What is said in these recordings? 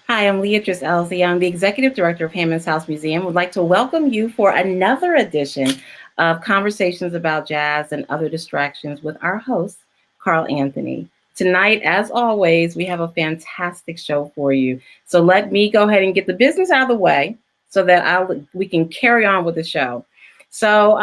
Hi, I'm Leatrice Elsie. I'm the Executive Director of Hammond's House Museum. Would like to welcome you for another edition of Conversations about Jazz and Other Distractions with our host, Carl Anthony. Tonight, as always, we have a fantastic show for you. So let me go ahead and get the business out of the way so that we can carry on with the show. So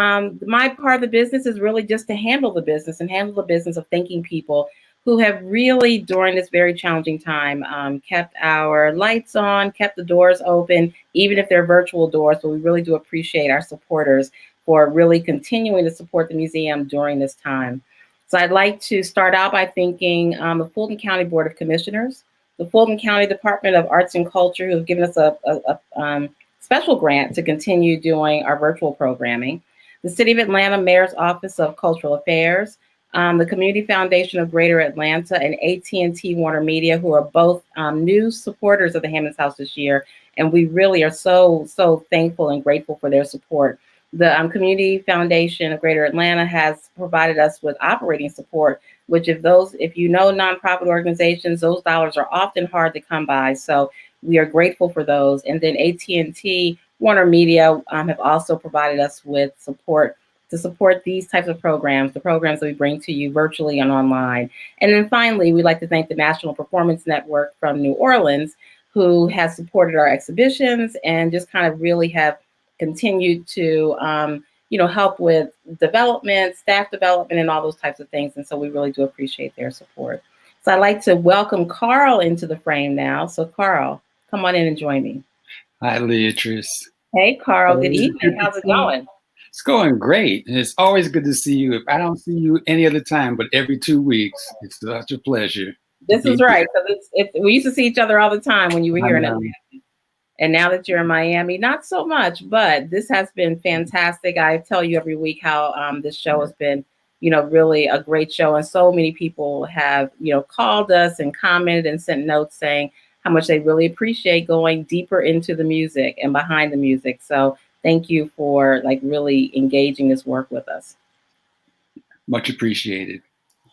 my part of the business is really just to handle the business and handle the business of thanking people who have really, during this very challenging time, kept our lights on, kept the doors open, even if they're virtual doors. But we really do appreciate our supporters for really continuing to support the museum during this time. So I'd like to start out by thanking the Fulton County Board of Commissioners, the Fulton County Department of Arts and Culture, who have given us a special grant to continue doing our virtual programming, the City of Atlanta Mayor's Office of Cultural Affairs, the Community Foundation of Greater Atlanta, and AT&T Warner Media, who are both new supporters of the Hammond's House this year. And we really are so thankful and grateful for their support. The Community Foundation of Greater Atlanta has provided us with operating support, which if you know nonprofit organizations, those dollars are often hard to come by. So we are grateful for those. And then AT&T Warner Media have also provided us with support to support these types of programs, the programs that we bring to you virtually and online. And then finally, we'd like to thank the National Performance Network from New Orleans, who has supported our exhibitions and just kind of really have continued to help with development, staff development, and all those types of things. And so we really do appreciate their support. So I'd like to welcome Carl into the frame now. So Carl, come on in and join me. Hi, Leatrice. Hey, Carl. Good evening. How's it going? It's going great. It's always good to see you. If I don't see you any other time, but every 2 weeks, it's such a pleasure. This is right. So we used to see each other all the time when you were here in Atlanta. And now that you're in Miami, not so much, but this has been fantastic. I tell you every week how this show has been, really a great show. And so many people have, called us and commented and sent notes saying how much they really appreciate going deeper into the music and behind the music. So thank you for really engaging this work with us. Much appreciated.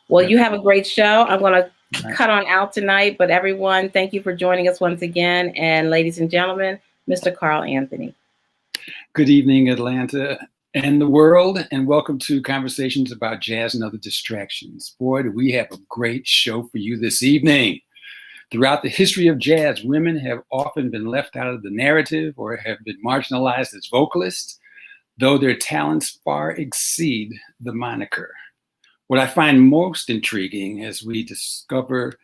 Well, you have a great show. I'm going to cut on out tonight, but everyone, thank you for joining us once again. And ladies and gentlemen, Mr. Carl Anthony. Good evening, Atlanta and the world, and welcome to Conversations about Jazz and Other Distractions. Boy, do we have a great show for you this evening. Throughout the history of jazz, women have often been left out of the narrative or have been marginalized as vocalists, though their talents far exceed the moniker. What I find most intriguing as we discover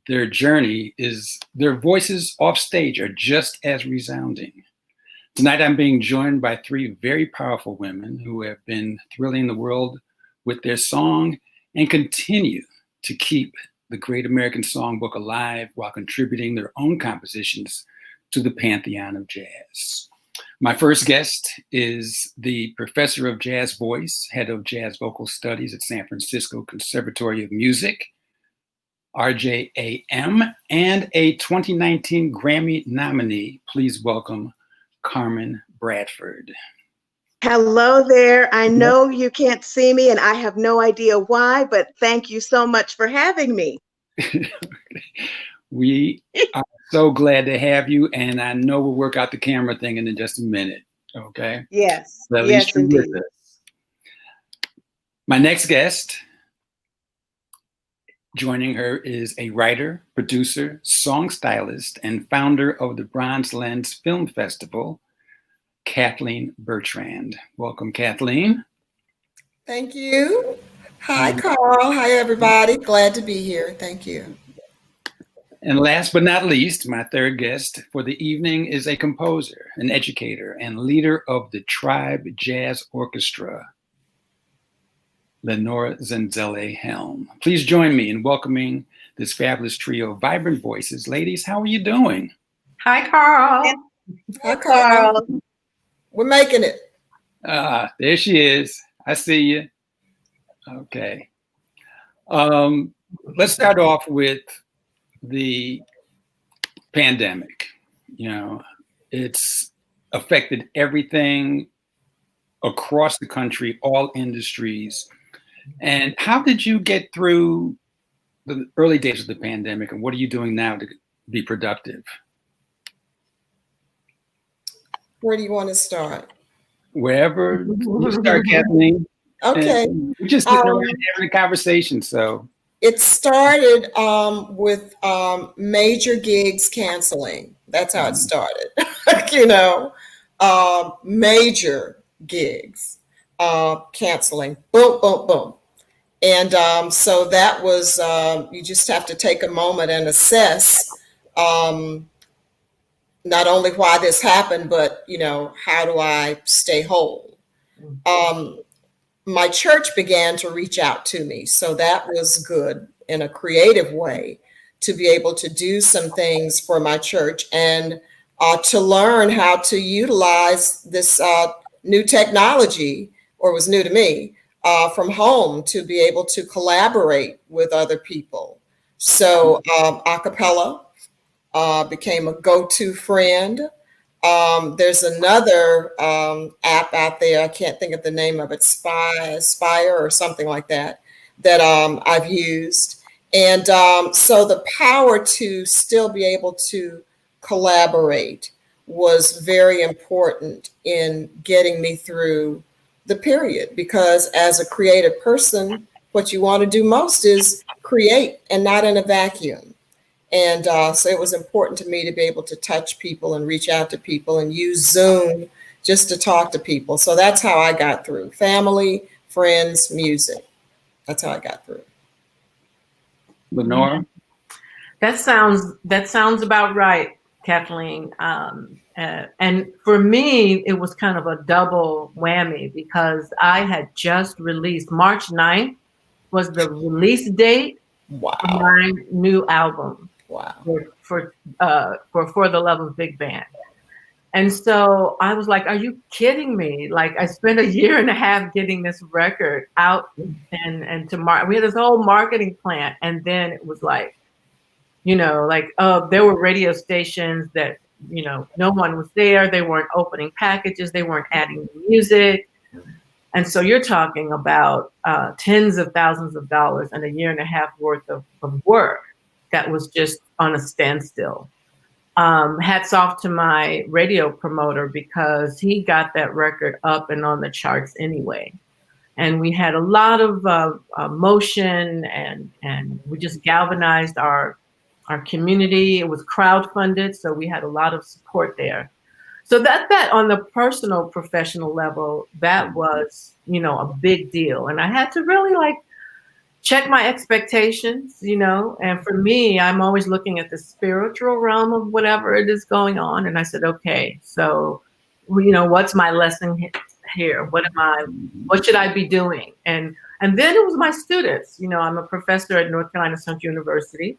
their journey is their voices off stage are just as resounding. Tonight, I'm being joined by 3 very powerful women who have been thrilling the world with their song and continue to keep the Great American Songbook alive while contributing their own compositions to the pantheon of jazz. My first guest is the professor of jazz voice, head of jazz vocal studies at San Francisco Conservatory of Music, RJAM, and a 2019 Grammy nominee. Please welcome Carmen Bradford. Hello there. I know you can't see me and I have no idea why, but thank you so much for having me. We are so glad to have you, and I know we'll work out the camera thing in just a minute, okay? Yes, but at yes, least you're indeed. with us. My next guest, joining her, is a writer, producer, song stylist, and founder of the Bronze Lens Film Festival, Kathleen Bertrand. Welcome, Kathleen. Thank you. Hi, Carl. Hi, everybody. Glad to be here. Thank you. And last but not least, my third guest for the evening is a composer, an educator, and leader of the Tribe Jazz Orchestra, Lenora Zenzalai Helm. Please join me in welcoming this fabulous trio of vibrant voices. Ladies, how are you doing? Hi, Carl. Hi, Carl. We're making it. There she is. I see you. Okay. Let's start off with the pandemic. It's affected everything across the country, all industries. And how did you get through the early days of the pandemic, and what are you doing now to be productive? Where do you want to start? Wherever you start, Kathleen. Okay. And we're just sitting around having a conversation, so. It started with major gigs canceling. That's how it started. You know, major gigs canceling. Boom, boom, boom. And so that was, you just have to take a moment and assess not only why this happened, but, you know, how do I stay whole? My church began to reach out to me. So that was good in a creative way to be able to do some things for my church and to learn how to utilize this new technology, or was new to me, from home to be able to collaborate with other people. So a cappella became a go-to friend. There's another app out there. I can't think of the name of it, Spire or something like that, that I've used. And so the power to still be able to collaborate was very important in getting me through the period, because as a creative person, what you want to do most is create and not in a vacuum. And so it was important to me to be able to touch people and reach out to people and use Zoom just to talk to people. So that's how I got through. Family, friends, music. That's how I got through. Lenora? That sounds about right, Kathleen. And for me, it was kind of a double whammy because I had just released, March 9th was the release date Wow. of my new album. Wow. For the Love of Big Band. And so I was like, are you kidding me? Like, I spent a year and a half getting this record out and to we had this whole marketing plan. And then it was like, you know, like, there were radio stations that, you know, no one was there. They weren't opening packages. They weren't adding music. And so you're talking about tens of thousands of dollars and a year and a half worth of work that was just on a standstill. Hats off to my radio promoter because he got that record up and on the charts anyway. And we had a lot of motion and we just galvanized our community. It was crowdfunded, so we had a lot of support there. So that on the personal, professional level, that was, you know, a big deal. And I had to really like check my expectations, you know, and for me, I'm always looking at the spiritual realm of whatever it is going on. And I said, okay, so, you know, what's my lesson here? What should I be doing? And then it was my students, you know, I'm a professor at North Carolina Central University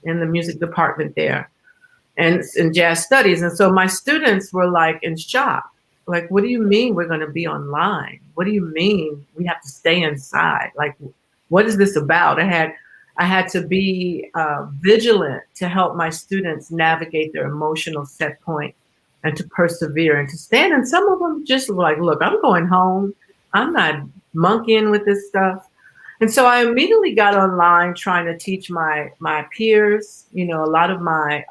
in the music department there and in jazz studies. And so my students were like in shock. Like, what do you mean we're going to be online? What do you mean we have to stay inside? Like, what is this about? I had to be vigilant to help my students navigate their emotional set point and to persevere and to stand. And some of them just were like, look, I'm going home. I'm not monkeying with this stuff. And so I immediately got online trying to teach my peers, you know, a lot of my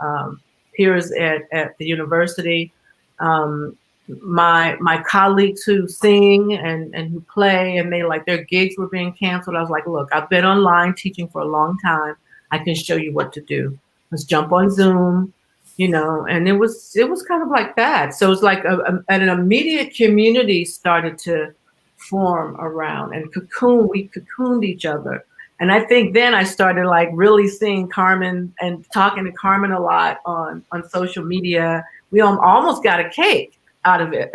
peers at the university, my colleagues who sing and who play, and their gigs were being canceled. I was like, look, I've been online teaching for a long time. I can show you what to do. Let's jump on Zoom, you know, and it was kind of like that. So it's like an immediate community started to form around and we cocooned each other. And I think then I started like really seeing Carmen and talking to Carmen a lot on social media. We almost got a cake out of it.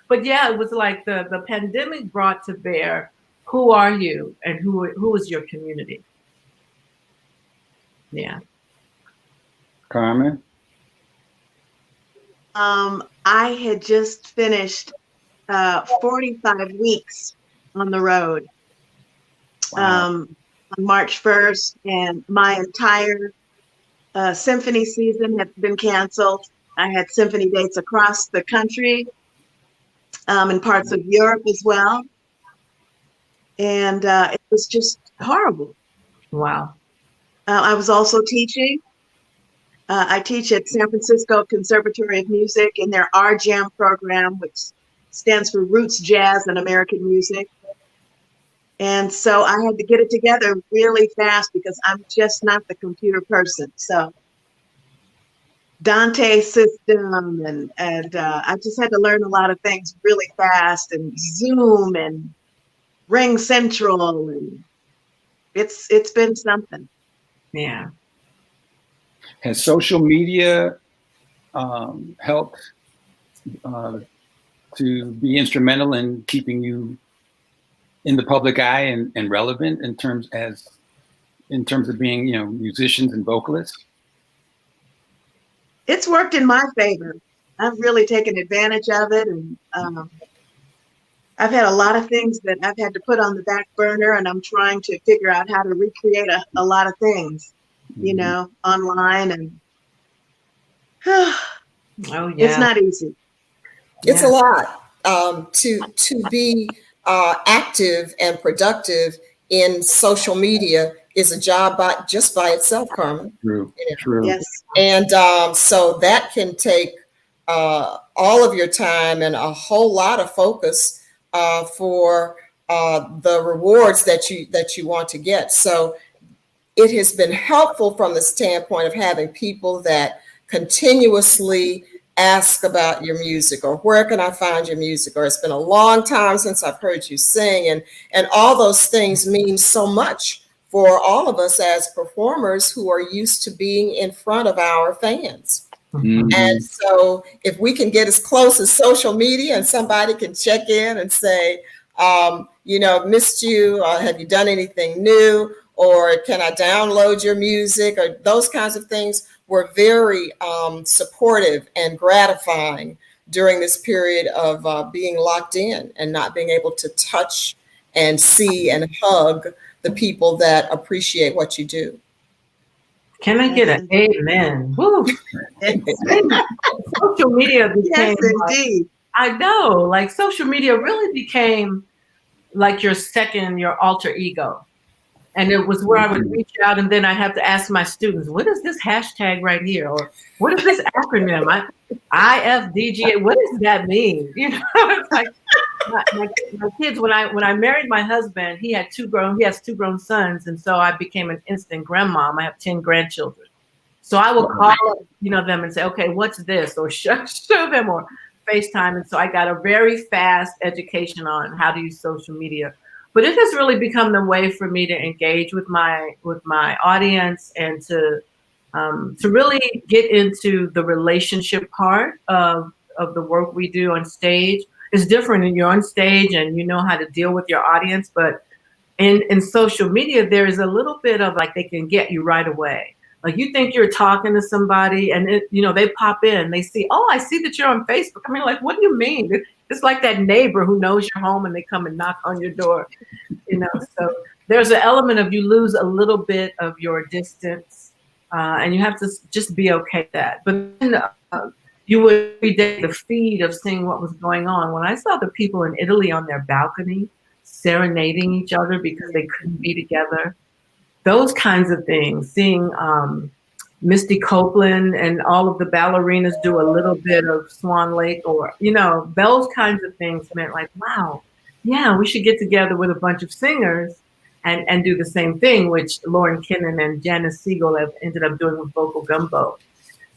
But yeah, it was like the pandemic brought to bear, who are you and who is your community? Yeah. Carmen? I had just finished 45 weeks on the road. Wow. On March 1st, and my entire symphony season had been canceled. I had symphony dates across the country, in parts of Europe as well. And it was just horrible. Wow. I was also teaching. I teach at San Francisco Conservatory of Music in their RJAM program, which stands for Roots, Jazz, and American Music. And so I had to get it together really fast because I'm just not the computer person. So Dante system and I just had to learn a lot of things really fast, and Zoom and Ring Central, and it's been something. Yeah. Has social media helped to be instrumental in keeping you in the public eye and relevant in terms of being, musicians and vocalists? It's worked in my favor. I've really taken advantage of it, and I've had a lot of things that I've had to put on the back burner, and I'm trying to figure out how to recreate a lot of things, online, and Oh yeah. it's not easy. It's a lot to be active and productive in social media is a job just by itself, Carmen. True. Yeah. True. Yes. And so that can take all of your time and a whole lot of focus for the rewards that you want to get. So it has been helpful from the standpoint of having people that continuously ask about your music, or where can I find your music, or it's been a long time since I've heard you sing, and all those things mean so much for all of us as performers who are used to being in front of our fans. Mm-hmm. And so if we can get as close as social media and somebody can check in and say, missed you, have you done anything new, or can I download your music, or those kinds of things, were very supportive and gratifying during this period of being locked in and not being able to touch and see and hug the people that appreciate what you do. Can I get an amen? Woo. Social media became, yes, indeed. I know, like social media really became like your alter ego. And it was where I would reach out, and then I'd have to ask my students, what is this hashtag right here? Or what is this acronym? IFDGA, what does that mean? It's like my kids, when I married my husband, he has two grown sons. And so I became an instant grandmom. I have 10 grandchildren. So I will call them and say, okay, what's this? Or show them, or FaceTime. And so I got a very fast education on how to use social media. But it has really become the way for me to engage with my audience, and to really get into the relationship part of the work we do on stage. It's different when you're on stage and you know how to deal with your audience, but in social media, there's a little bit of like, they can get you right away. Like you think you're talking to somebody, and they pop in, they see, oh, I see that you're on Facebook. I mean, like, what do you mean? It's like that neighbor who knows you're home and they come and knock on your door, So there's an element of you lose a little bit of your distance, and you have to just be okay with that. But then you would every day the feed of seeing what was going on. When I saw the people in Italy on their balcony serenading each other because they couldn't be together, those kinds of things, seeing Misty Copeland and all of the ballerinas do a little bit of Swan Lake, or, those kinds of things meant like, wow, yeah, we should get together with a bunch of singers and do the same thing, which Lauren Kinnan and Janice Siegel have ended up doing with Vocal Gumbo.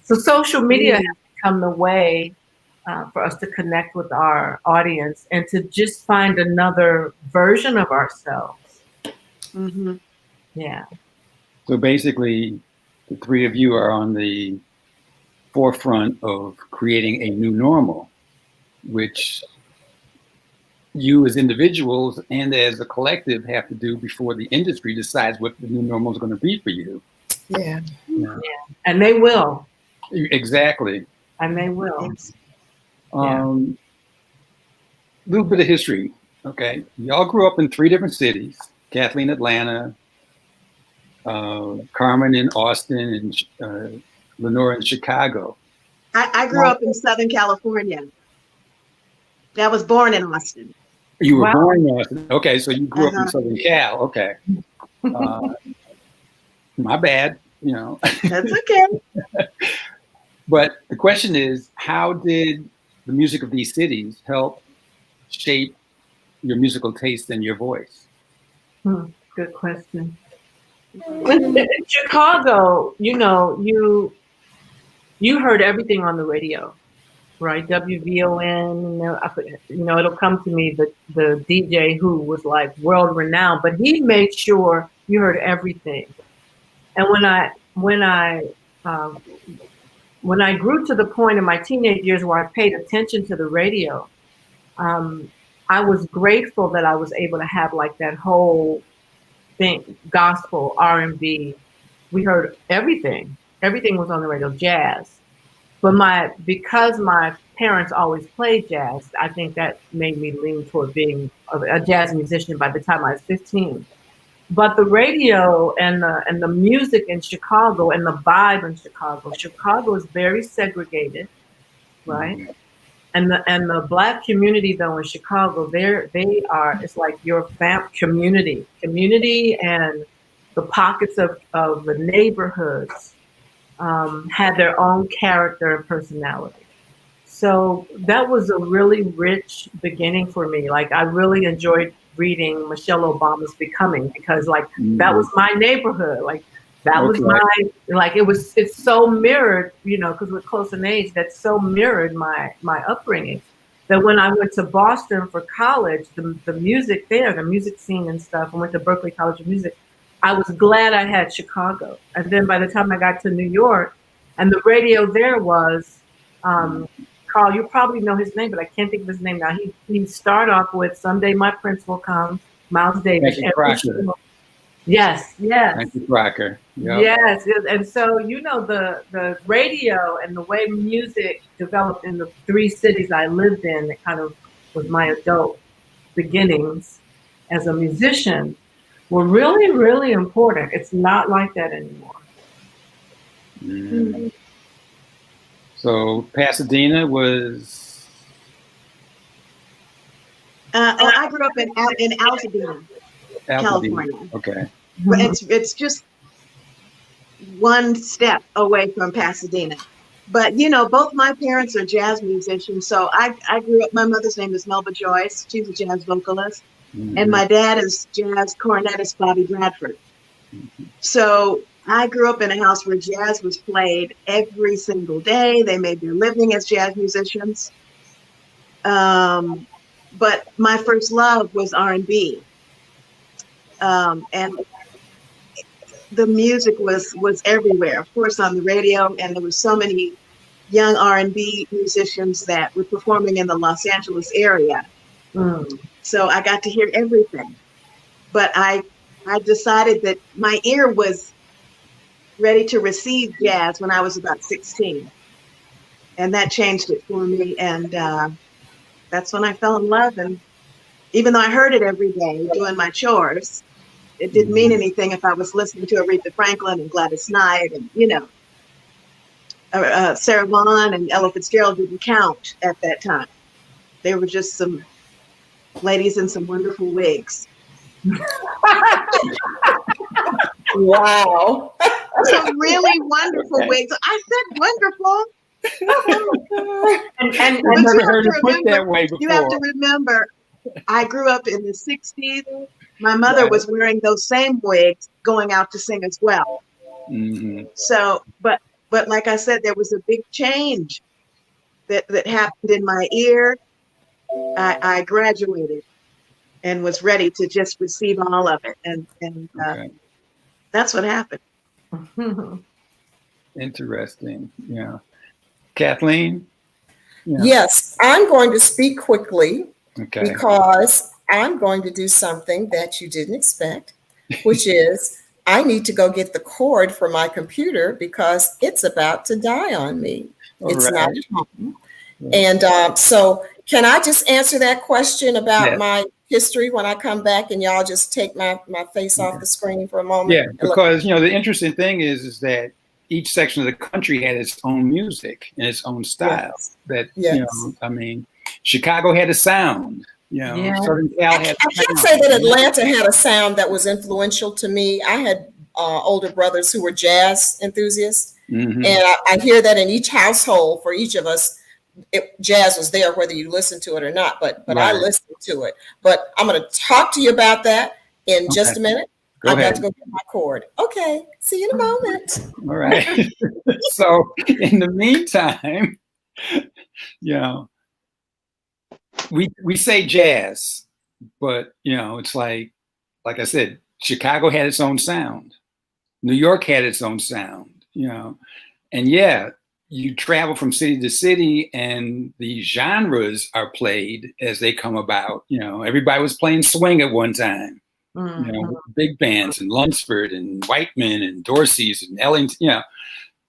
So social media has become the way for us to connect with our audience and to just find another version of ourselves. Mm-hmm. Yeah. So basically, the three of you are on the forefront of creating a new normal, which you as individuals and as a collective have to do before the industry decides what the new normal is going to be for you. Yeah. And they will. Exactly. And they will. Little bit of history. Okay. Y'all grew up in 3 different cities: Kathleen, Atlanta, Carmen in Austin, and Lenora in Chicago. I grew up in Southern California. I was born in Austin. You were born in Austin. Okay, so you grew up in Southern Cal. Okay. My bad. you know. That's okay. But the question is, how did the music of these cities help shape your musical taste and your voice? Good question. In Chicago, you heard everything on the radio, right? WVON, it'll come to me, the DJ who was like world renowned, but he made sure you heard everything. And when I grew to the point in my teenage years where I paid attention to the radio, I was grateful that I was able to have like that whole thing, gospel, R&B. We heard everything. Everything was on the radio, jazz. But because my parents always played jazz, I think that made me lean toward being a jazz musician by the time I was 15. But the radio and the music in Chicago and the vibe in Chicago is very segregated, right? Mm-hmm. And the Black community though in Chicago, it's like your community, and the pockets of the neighborhoods had their own character and personality. So that was a really rich beginning for me. Like I really enjoyed reading Michelle Obama's Becoming because like that was my neighborhood. Like that was it's so mirrored, because we're close in age, that so mirrored my upbringing that when I went to Boston for college, the music there, the music scene and stuff, I went to Berklee College of Music, I was glad I had Chicago. And then by the time I got to New York, and the radio there was, Carl, you probably know his name, but I can't think of his name now. He started off with Someday My Prince Will Come, Miles Davis. Yes. Thank you, Crocker. Yep. Yes. And so, the radio and the way music developed in the 3 cities I lived in, that kind of was my adult beginnings as a musician, were really, really important. It's not like that anymore. Mm. So Pasadena was... I grew up in Altadena, California. Okay. It's just one step away from Pasadena. But, both my parents are jazz musicians. So I grew up, my mother's name is Melba Joyce. She's a jazz vocalist. Mm-hmm. And my dad is jazz cornetist Bobby Bradford. Mm-hmm. So I grew up in a house where jazz was played every single day. They made their living as jazz musicians. But my first love was R&B. And the music was everywhere, of course, on the radio. And there were so many young R&B musicians that were performing in the Los Angeles area. Mm. So I got to hear everything. But I decided that my ear was ready to receive jazz when I was about 16. And that changed it for me. And that's when I fell in love. And even though I heard it every day doing my chores, it didn't mean anything if I was listening to Aretha Franklin and Gladys Knight and, Sarah Vaughan and Ella Fitzgerald didn't count at that time. They were just some ladies in some wonderful wigs. Wow. Some really wonderful wigs. I said wonderful. and I've never heard it put that way before. You have to remember, I grew up in the 60s. My mother was wearing those same wigs going out to sing as well. Mm-hmm. So, but like I said, there was a big change that happened in my ear. I graduated and was ready to just receive all of it. And that's what happened. Interesting. Yeah. Kathleen? Yeah. Yes, I'm going to speak quickly because I'm going to do something that you didn't expect, which is I need to go get the cord for my computer because it's about to die on me. It's not at home. And so can I just answer that question about my history when I come back and y'all just take my face off the screen for a moment? Yeah, because, the interesting thing is that each section of the country had its own music and its own style. Chicago had a sound. Southern Cal had. I can't say that Atlanta had a sound that was influential to me. I had older brothers who were jazz enthusiasts. Mm-hmm. And I hear that in each household for each of us, jazz was there whether you listened to it or not, but Right. I listened to it. But I'm going to talk to you about that in just a minute. Go I've ahead. got to go get my cord. Okay, see you in a moment. All right. So in the meantime, you know, we say jazz, but you know, it's like I said, Chicago had its own sound. New York had its own sound, you know. And yeah, you travel from city to city and the genres are played as they come about. You know, everybody was playing swing at one time. Mm-hmm. You know, big bands and Lunsford and Whiteman and Dorsey's and Ellington, you know.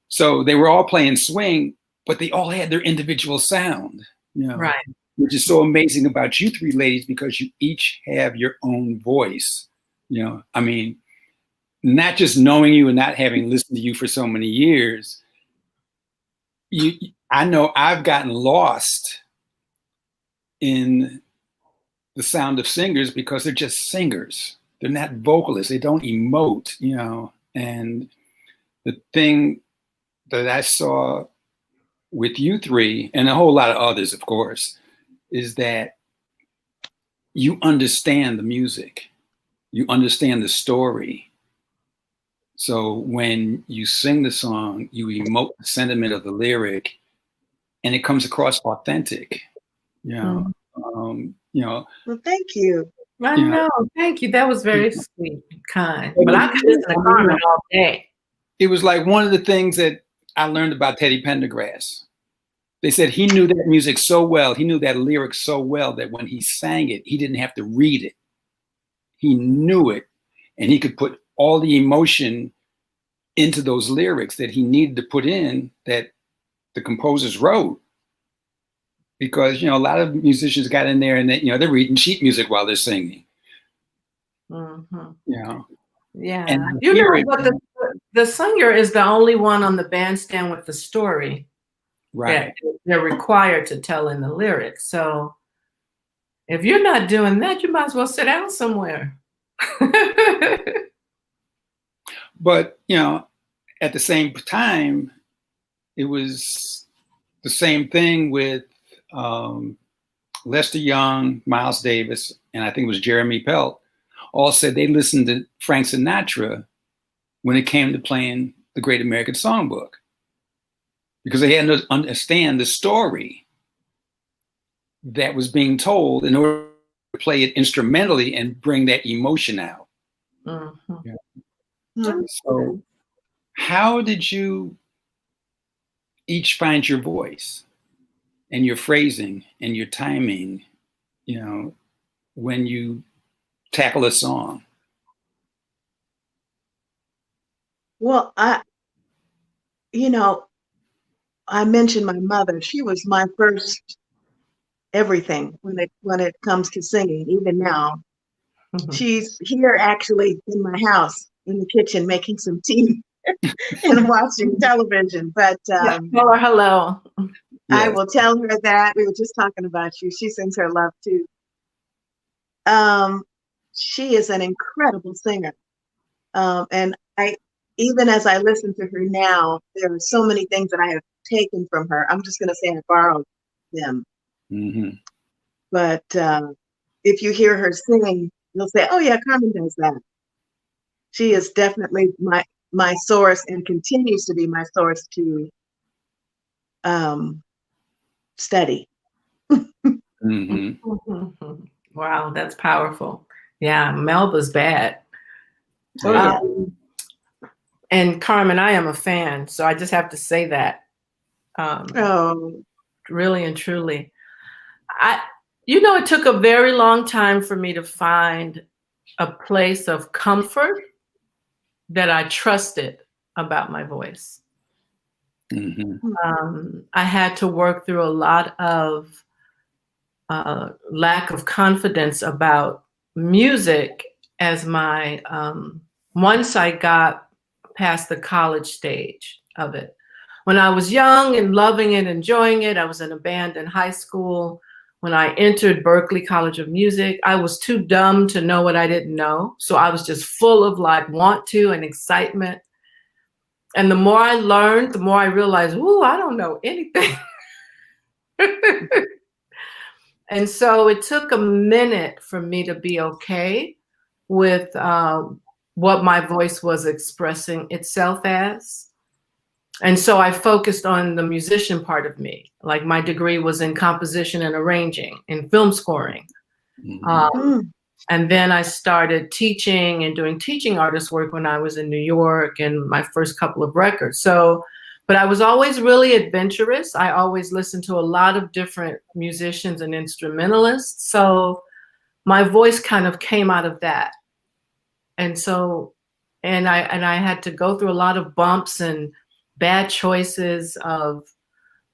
So they were all playing swing, but they all had their individual sound, you know. Right. Which is so amazing about you three ladies because you each have your own voice. You know, I mean, not just knowing you and not having listened to you for so many years, I know I've gotten lost in the sound of singers because they're just singers. They're not vocalists. They don't emote, you know. And the thing that I saw with you three, and a whole lot of others, of course, is that you understand the music. You understand the story. So when you sing the song, you emote the sentiment of the lyric, and it comes across authentic. You know, you know. Well, thank you. I know. Thank you. That was very sweet, kind. But I could listen to Carmen all day. It was like one of the things that I learned about Teddy Pendergrass. They said he knew that music so well, he knew that lyric so well that when he sang it, he didn't have to read it. He knew it, and he could put all the emotion into those lyrics that he needed to put in that the composers wrote. Because, you know, a lot of musicians got in there and they, you know, they're reading sheet music while they're singing. Mm-hmm. You know? Yeah. And you know, but the singer is the only one on the bandstand with the story. Right. That they're required to tell in the lyrics. So if you're not doing that, you might as well sit down somewhere. But, you know, at the same time, it was the same thing with Lester Young, Miles Davis, and I think it was Jeremy Pelt, all said they listened to Frank Sinatra when it came to playing the Great American Songbook. Because they had to understand the story that was being told in order to play it instrumentally and bring that emotion out. Mm-hmm. Yeah. So how did you each find your voice and your phrasing and your timing, you know, when you tackle a song? Well, I mentioned my mother. She was my first everything when it comes to singing. Even now, she's here actually in my house in the kitchen making some tea and watching television. But tell her hello. I will tell her that we were just talking about you. She sends her love too. She is an incredible singer, and even as I listen to her now, there are so many things that I have taken from her. I'm just going to say I borrowed them. Mm-hmm. But if you hear her sing, you'll say, "Oh yeah, Carmen does that." She is definitely my source and continues to be my source to study. Mm-hmm. Wow, that's powerful. Yeah, Melba's bad. And Carmen, I am a fan, so I just have to say that. Really and truly. It took a very long time for me to find a place of comfort that I trusted about my voice. Mm-hmm. I had to work through a lot of lack of confidence about music as my once I got past the college stage of it. When I was young and loving it, enjoying it, I was in a band in high school. When I entered Berklee College of Music, I was too dumb to know what I didn't know. So I was just full of like want to and excitement. And the more I learned, the more I realized, ooh, I don't know anything. And so it took a minute for me to be okay with what my voice was expressing itself as. And so I focused on the musician part of me. Like my degree was in composition and arranging, in film scoring. And then I started teaching and doing teaching artist work when I was in New York and my first couple of records. So, but I was always really adventurous. I always listened to a lot of different musicians and instrumentalists. So my voice kind of came out of that. And so, and I had to go through a lot of bumps and bad choices of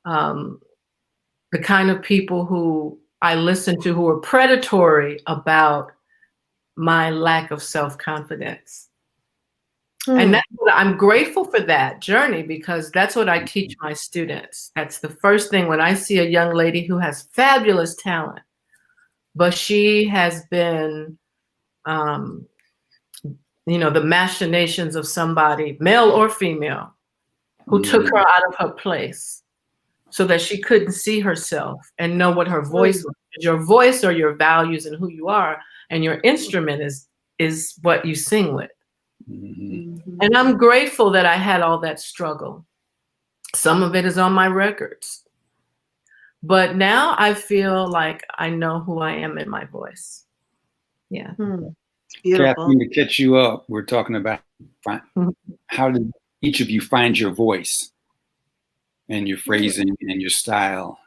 the kind of people who I listened to who were predatory about my lack of self-confidence. And that's what, I'm grateful for that journey, because that's what I teach my students. That's the first thing when I see a young lady who has fabulous talent, but she has been, you know, the machinations of somebody, male or female, who took her out of her place so that she couldn't see herself and know what her voice was. Your voice are your values and who you are, and your instrument is what you sing with. And I'm grateful that I had all that struggle. Some of it is on my records. But now I feel like I know who I am in my voice. Yeah. Beautiful. Kathleen, to catch you up, we're talking about how did each of you find your voice and your phrasing and your style?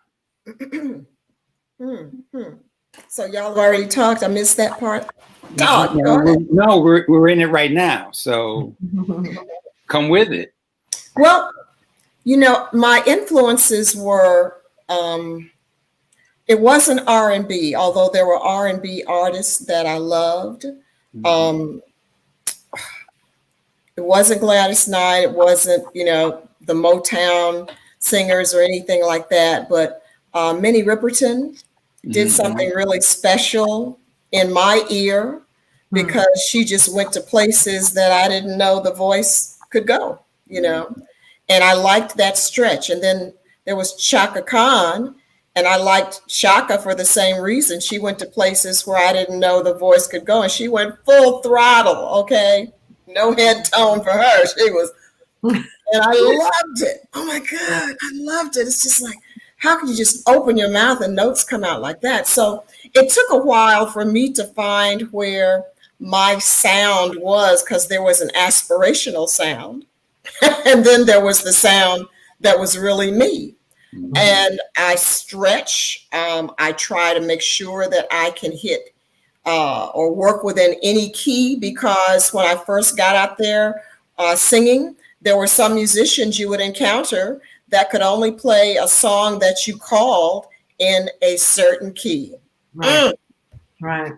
So y'all have already talked. I missed that part. No, we're in it right now. So come with it. Well, you know, my influences were, it wasn't R&B, although there were R&B artists that I loved. It wasn't Gladys Knight. It wasn't, you know, the Motown singers or anything like that. But Minnie Riperton did something really special in my ear, because she just went to places that I didn't know the voice could go, you know, and I liked that stretch. And then there was Chaka Khan, and I liked Chaka for the same reason. She went to places where I didn't know the voice could go, and she went full throttle. Okay. No head tone for her. She was, and I loved it. Oh my God, I loved it. It's just like, how can you just open your mouth and notes come out like that? So it took a while for me to find where my sound was, because there was an aspirational sound. And then there was the sound that was really me. And I stretch. I try to make sure that I can hit or work within any key, because when I first got out there singing, there were some musicians you would encounter that could only play a song that you called in a certain key. Right.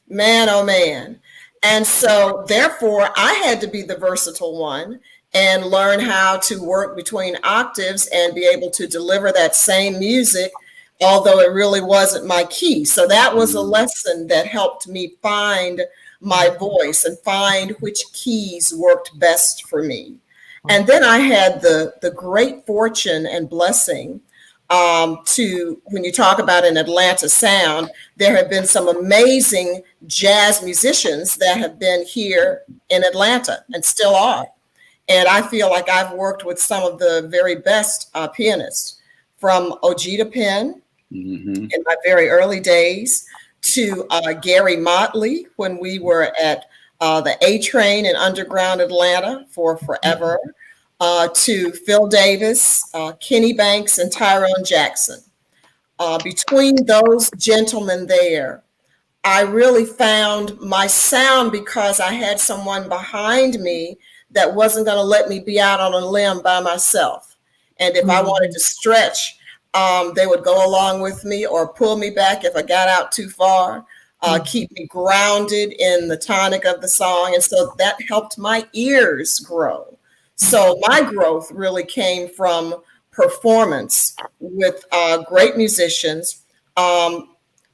Man, oh man. And so therefore I had to be the versatile one and learn how to work between octaves and be able to deliver that same music, although it really wasn't my key. So that was a lesson that helped me find my voice and find which keys worked best for me. And then I had the great fortune and blessing to, when you talk about an Atlanta sound, there have been some amazing jazz musicians that have been here in Atlanta and still are. And I feel like I've worked with some of the very best pianists, from Ojita Penn in my very early days to Gary Motley when we were at the A-Train in underground Atlanta for forever, to Phil Davis, Kenny Banks, and Tyrone Jackson. Between those gentlemen there, I really found my sound because I had someone behind me that wasn't going to let me be out on a limb by myself. And if I wanted to stretch, they would go along with me or pull me back if I got out too far, keep me grounded in the tonic of the song. And so that helped my ears grow. So my growth really came from performance with great musicians,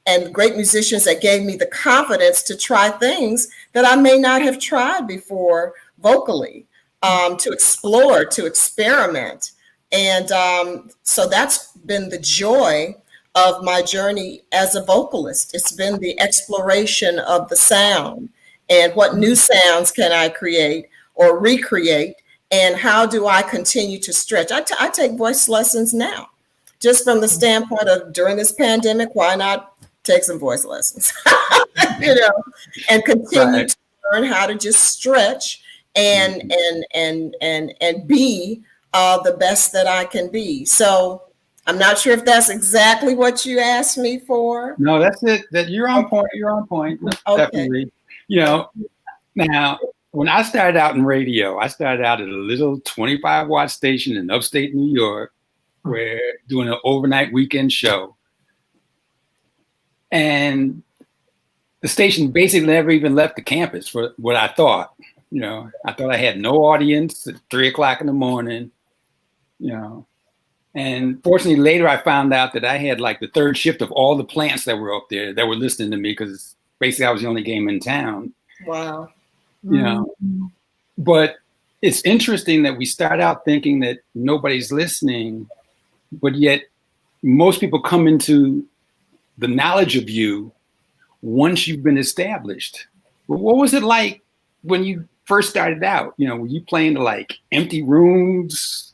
and great musicians that gave me the confidence to try things that I may not have tried before vocally, to explore, to experiment. And so that's been the joy of my journey as a vocalist. It's been the exploration of the sound and what new sounds can I create or recreate, and how do I continue to stretch? I take voice lessons now, just from the standpoint of during this pandemic, why not take some voice lessons, and continue to learn how to just stretch and be the best that I can be. So I'm not sure if that's exactly what you asked me for. No, that's it. That you're on point. You're on point. Okay. Definitely. Now when I started out in radio, I started out at a little 25-watt station in upstate New York, where doing an overnight weekend show. And the station basically never even left the campus for what I thought. I thought I had no audience at 3 o'clock in the morning, And fortunately, later I found out that I had like the third shift of all the plants that were up there that were listening to me, because basically I was the only game in town. Wow. But it's interesting that we start out thinking that nobody's listening, but yet most people come into the knowledge of you once you've been established. What was it like when you first started out? Were you playing to like empty rooms?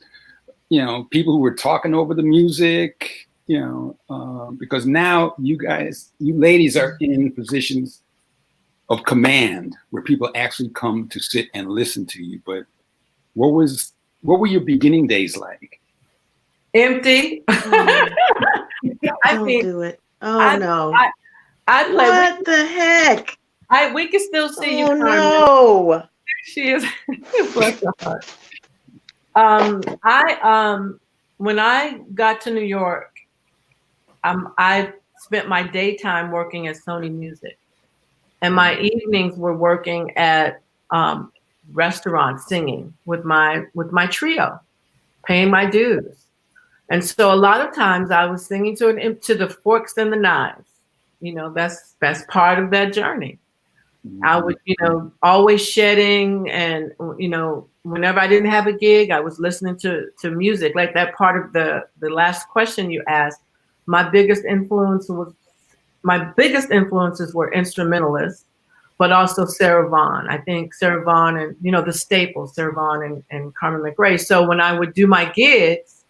People who were talking over the music, because now you ladies are in positions of command where people actually come to sit and listen to you. But what were your beginning days like? Empty. Don't do it. Oh, no. I play. What the heck? We can still see you, Oh, Carmen. no. She is. Bless her heart. When I got to New York, I spent my daytime working at Sony Music, and my evenings were working at restaurants, singing with my trio, paying my dues. And so a lot of times I was singing to the forks and the knives. That's part of that journey. I would, always shedding, and whenever I didn't have a gig, I was listening to music. Like that part of the last question you asked, my biggest influences were instrumentalists, but also Sarah Vaughan. I think Sarah Vaughan and the staples, Sarah Vaughan and Carmen McRae. So when I would do my gigs,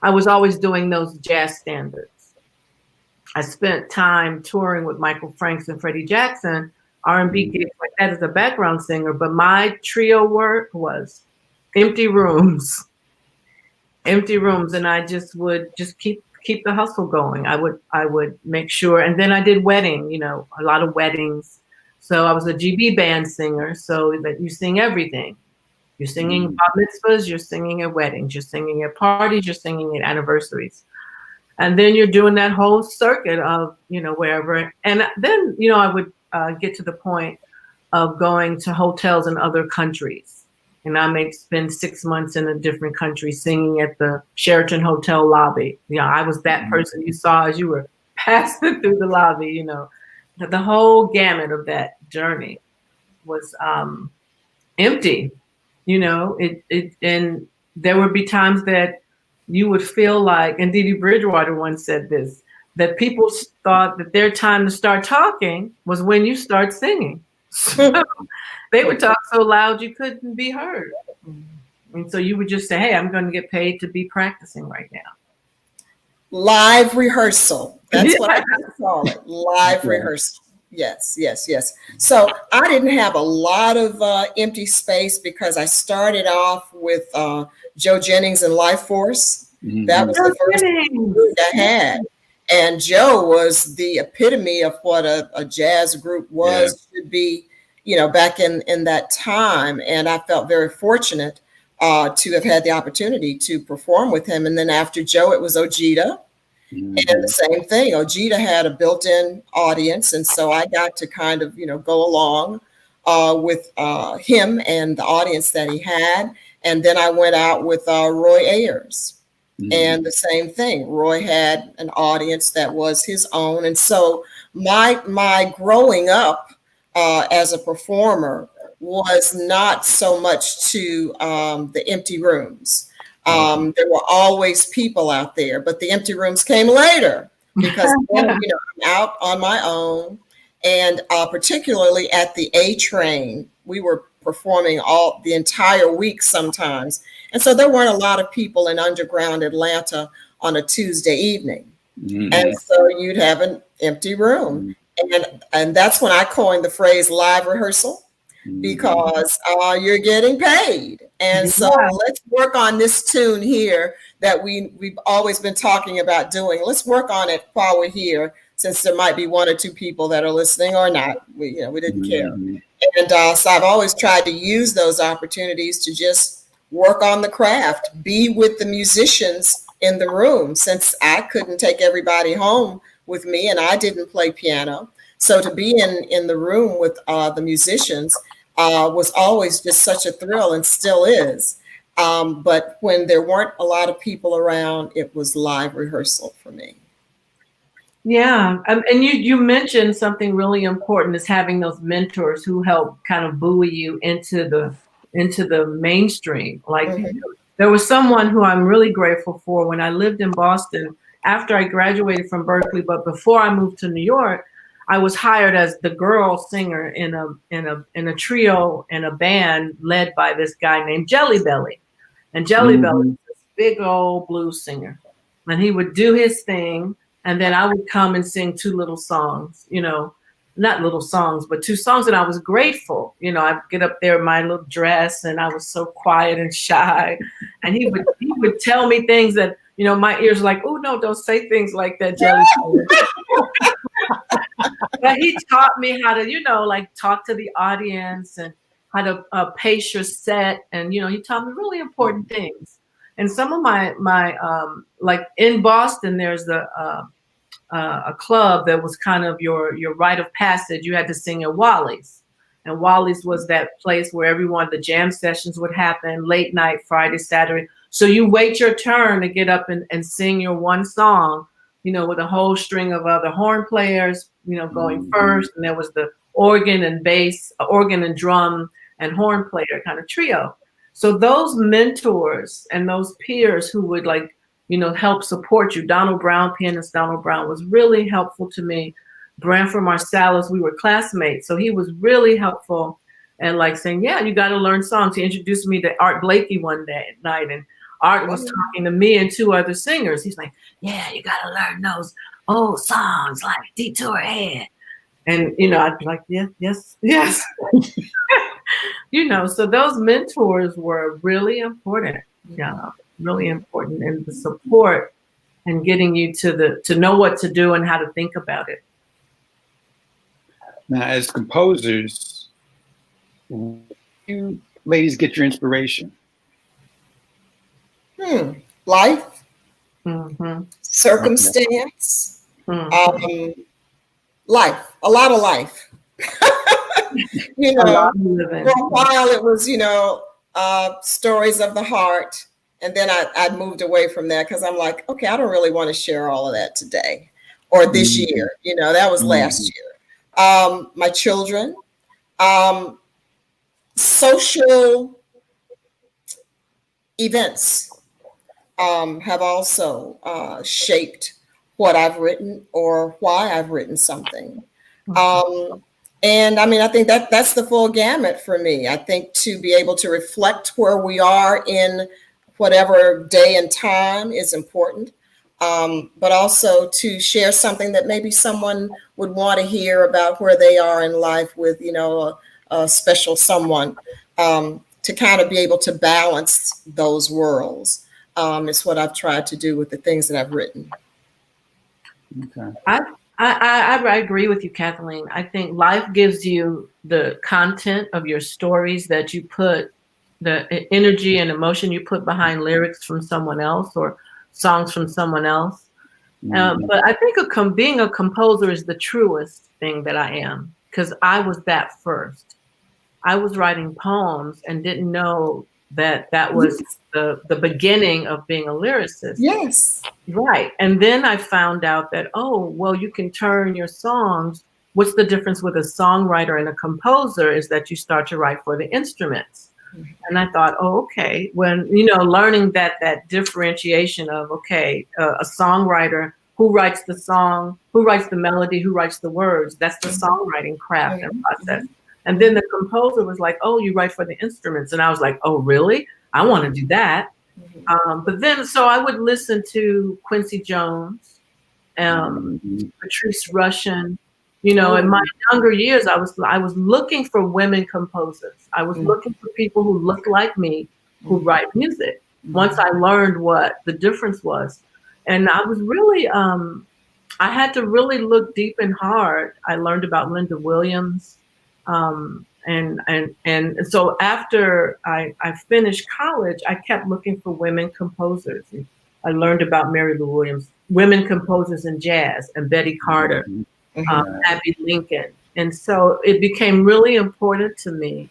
I was always doing those jazz standards. I spent time touring with Michael Franks and Freddie Jackson, R&B gigs like that as a background singer, but my trio work was empty rooms, and I just would keep the hustle going. I would make sure, and then I did wedding, a lot of weddings. So I was a GB band singer, so that you sing everything. You're singing bar mitzvahs, you're singing at weddings, you're singing at parties, you're singing at anniversaries. And then you're doing that whole circuit of, wherever. And then, I would get to the point of going to hotels in other countries. And I may spend 6 months in a different country singing at the Sheraton Hotel lobby. I was that person you saw as you were passing through the lobby, The whole gamut of that journey was empty, and there would be times that you would feel like, and Dee Dee Bridgewater once said this, that people thought that their time to start talking was when you start singing. So they would talk so loud you couldn't be heard. And so you would just say, hey, I'm going to get paid to be practicing right now. Live rehearsal. That's what I call it. Live rehearsal. Yes. So I didn't have a lot of empty space because I started off with Joe Jennings and Life Force. That was the first group I had. And Joe was the epitome of what a jazz group should be, back in that time. And I felt very fortunate to have had the opportunity to perform with him. And then after Joe, it was Ojeda. And the same thing, Ojeda had a built-in audience. And so I got to kind of, go along with him and the audience that he had. And then I went out with Roy Ayers. And the same thing, Roy had an audience that was his own. And so my growing up as a performer was not so much to the empty rooms. There were always people out there, but the empty rooms came later because then, I'm out on my own. And particularly at the A Train, we were performing the entire week sometimes. And so there weren't a lot of people in underground Atlanta on a Tuesday evening. And so you'd have an empty room. And that's when I coined the phrase live rehearsal, because you're getting paid. And so let's work on this tune here that we've always been talking about doing. Let's work on it while we're here, since there might be one or two people that are listening or not. We didn't care. And so I've always tried to use those opportunities to just work on the craft, be with the musicians in the room, since I couldn't take everybody home with me and I didn't play piano. So to be in the room with the musicians was always just such a thrill, and still is. But when there weren't a lot of people around, it was live rehearsal for me. Yeah, and you mentioned something really important, is having those mentors who help kind of buoy you into the mainstream. Like there was someone who I'm really grateful for when I lived in Boston after I graduated from Berkeley, but before I moved to New York, I was hired as the girl singer in a trio and a band led by this guy named Jelly Belly. And Jelly Belly was this big old blues singer, and he would do his thing. And then I would come and sing two little songs, not little songs, but two songs. And I was grateful. I'd get up there in my little dress and I was so quiet and shy. And he would tell me things that, my ears were like, oh, no, don't say things like that, Jelly. But he taught me how to, talk to the audience and how to pace your set. And, he taught me really important things. And some of my like in Boston, there's a club that was kind of your rite of passage. You had to sing at Wally's, and Wally's was that place where the jam sessions would happen late night, Friday, Saturday. So you wait your turn to get up and sing your one song, with a whole string of other horn players, going first, and there was the organ and bass, organ and drum and horn player kind of trio. So those mentors and those peers who would help support you. Pianist Donald Brown was really helpful to me. Bradford Marsalis, we were classmates. So he was really helpful and saying, yeah, you got to learn songs. He introduced me to Art Blakey one night, and Art was talking to me and two other singers. He's like, yeah, you got to learn those old songs like Detour Head. And, I'd be like, yeah, yes. So those mentors were really important. Yeah, really important in the support and getting you to know what to do and how to think about it. Now, as composers, where do you ladies get your inspiration? Life, circumstance, life, a lot of life. For a while it was, stories of the heart. And then I moved away from that because I'm like, okay, I don't really want to share all of that today or this year. That was last year. My children, social events have also shaped what I've written or why I've written something. And I think that's the full gamut for me. I think to be able to reflect where we are in whatever day and time is important, but also to share something that maybe someone would want to hear about where they are in life with, a special someone, to kind of be able to balance those worlds. Is what I've tried to do with the things that I've written. Okay. I agree with you, Kathleen. I think life gives you the content of your stories that you put, the energy and emotion you put behind lyrics from someone else or songs from someone else. But I think being a composer is the truest thing that I am, because I was that first. I was writing poems and didn't know that was the beginning of being a lyricist. Yes. Right. And then I found out that, oh, well, you can turn your songs. What's the difference with a songwriter and a composer is that you start to write for the instruments. And I thought, oh, okay. When, learning that differentiation of, okay, a songwriter, who writes the song, who writes the melody, who writes the words, that's the songwriting craft and process. And then the composer was like, oh, you write for the instruments. And I was like, oh, really? I want to do that. But then, so I would listen to Quincy Jones, Patrice Rushen. In my younger years, I was looking for women composers. I was looking for people who looked like me, who write music. Once I learned what the difference was, and I was really, I had to really look deep and hard. I learned about Linda Williams, and so after I finished college, I kept looking for women composers. And I learned about Mary Lou Williams, women composers in jazz, and Betty Carter. Abby Lincoln. And so it became really important to me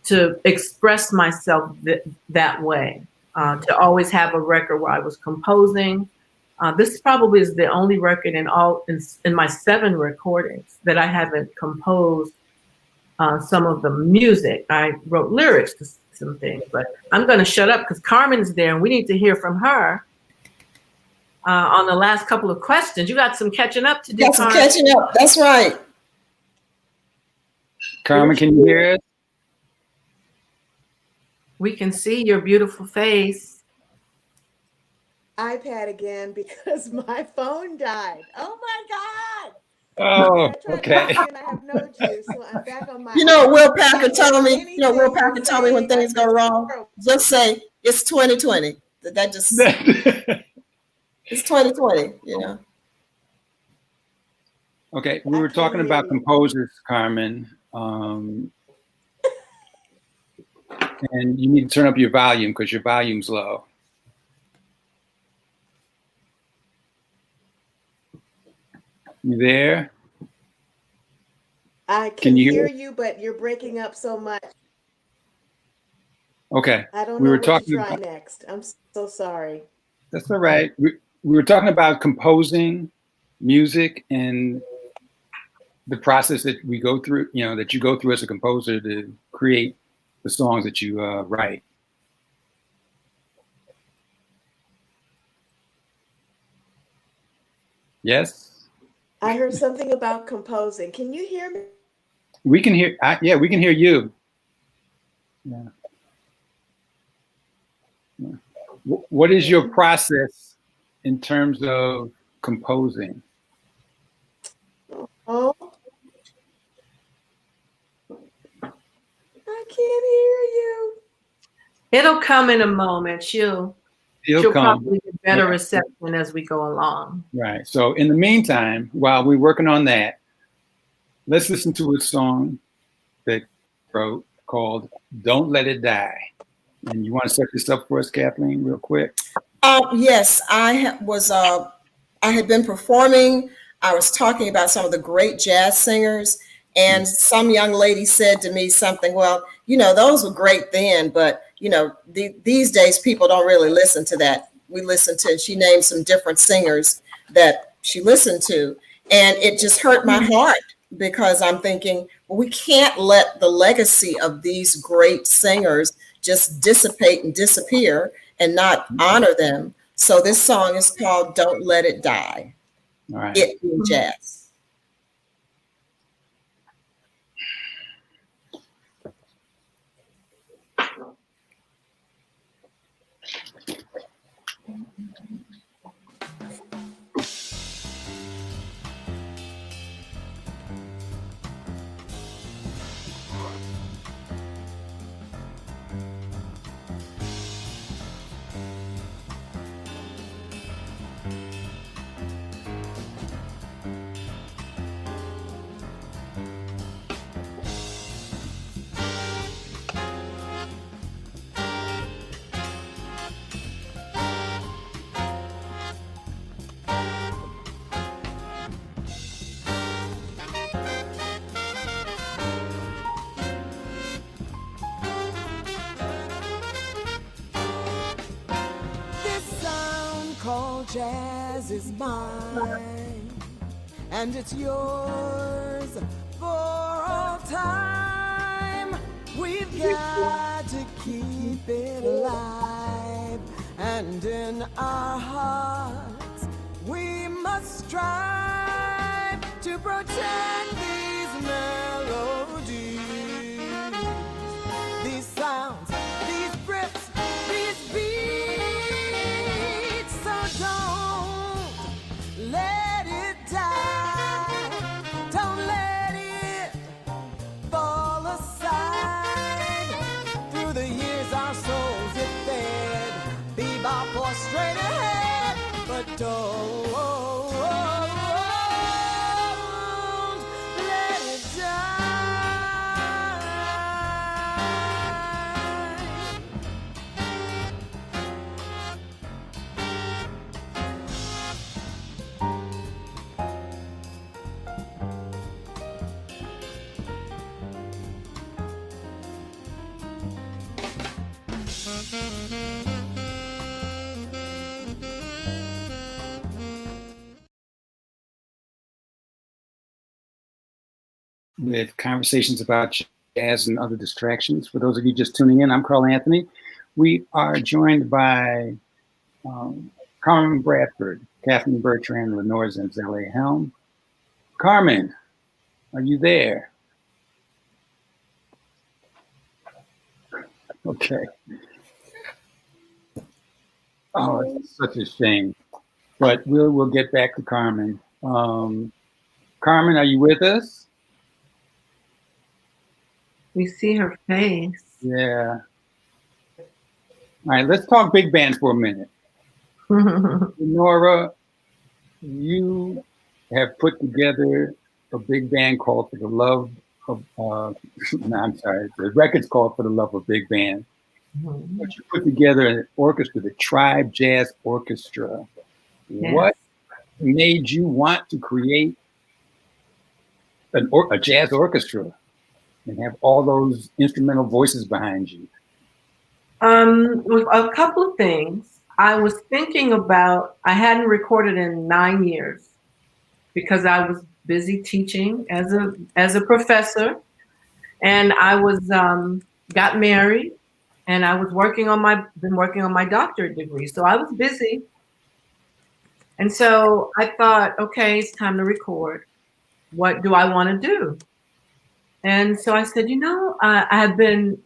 to express myself that way, to always have a record where I was composing. This probably is the only record in my 7 recordings that I haven't composed some of the music. I wrote lyrics to some things, but I'm going to shut up because Carmen's there and we need to hear from her. On the last couple of questions. You got some catching up to do. Got some catching up. That's right. Carmen, can you hear us? We can see your beautiful face. iPad again because my phone died. Oh my God. Oh, okay. I have no juice, so I'm back on my. Will Packer told me. Will Packer told me when things go wrong, just say it's 2020. That just. It's 2020, Okay, we were talking about composers, Carmen, and you need to turn up your volume because your volume's low. You there? I can hear you, but you're breaking up so much. Okay. I don't know what to try next. I'm so sorry. That's all right. We were talking about composing music and the process that we go through, that you go through as a composer to create the songs that you write. Yes? I heard something about composing. Can you hear me? We can hear, we can hear you. Yeah. What is your process in terms of composing? Oh, I can't hear you. It'll come in a moment. She'll probably get better reception as we go along. Right. So in the meantime, while we're working on that, let's listen to a song that wrote called "Don't Let It Die." And you want to set this up for us, Kathleen, real quick? Yes, I had been performing. I was talking about some of the great jazz singers, and some young lady said to me something. Well, those were great then, but these days people don't really listen to that. We listen to. She named some different singers that she listened to, and it just hurt my heart because I'm thinking, well, we can't let the legacy of these great singers just dissipate and disappear and not honor them. So this song is called "Don't Let It Die." All right. It in jazz. jazz is mine, and it's yours for all time. We've got to keep it alive, and in our hearts we must strive to protect these melodies, these sounds, these riffs, these beats. So don't let it die, don't let it fall aside. Through the years our souls have fed bebop or straight ahead, but don't let it die. With conversations about jazz and other distractions. For those of you just tuning in, I'm Carl Anthony. We are joined by Carmen Bradford, Kathleen, Bertrand, Lenora, Zenzalai, Helm. Carmen, are you there? Okay. Oh, it's such a shame. But we'll get back to Carmen. Carmen, are you with us? We see her face. Yeah. All right, let's talk big band for a minute. Lenora, you have put together a big band called For the Love of, no, I'm sorry, the record's called For the Love of Big Band. But you put together an orchestra, the Tribe Jazz Orchestra. Yes. What made you want to create a jazz orchestra and have all those instrumental voices behind you? With a couple of things. I was thinking about, I hadn't recorded in 9 years because I was busy teaching as a professor, and I was got married, and I was been working on my doctorate degree, so I was busy. And so I thought, okay, it's time to record. What do I want to do? And so I said, I had been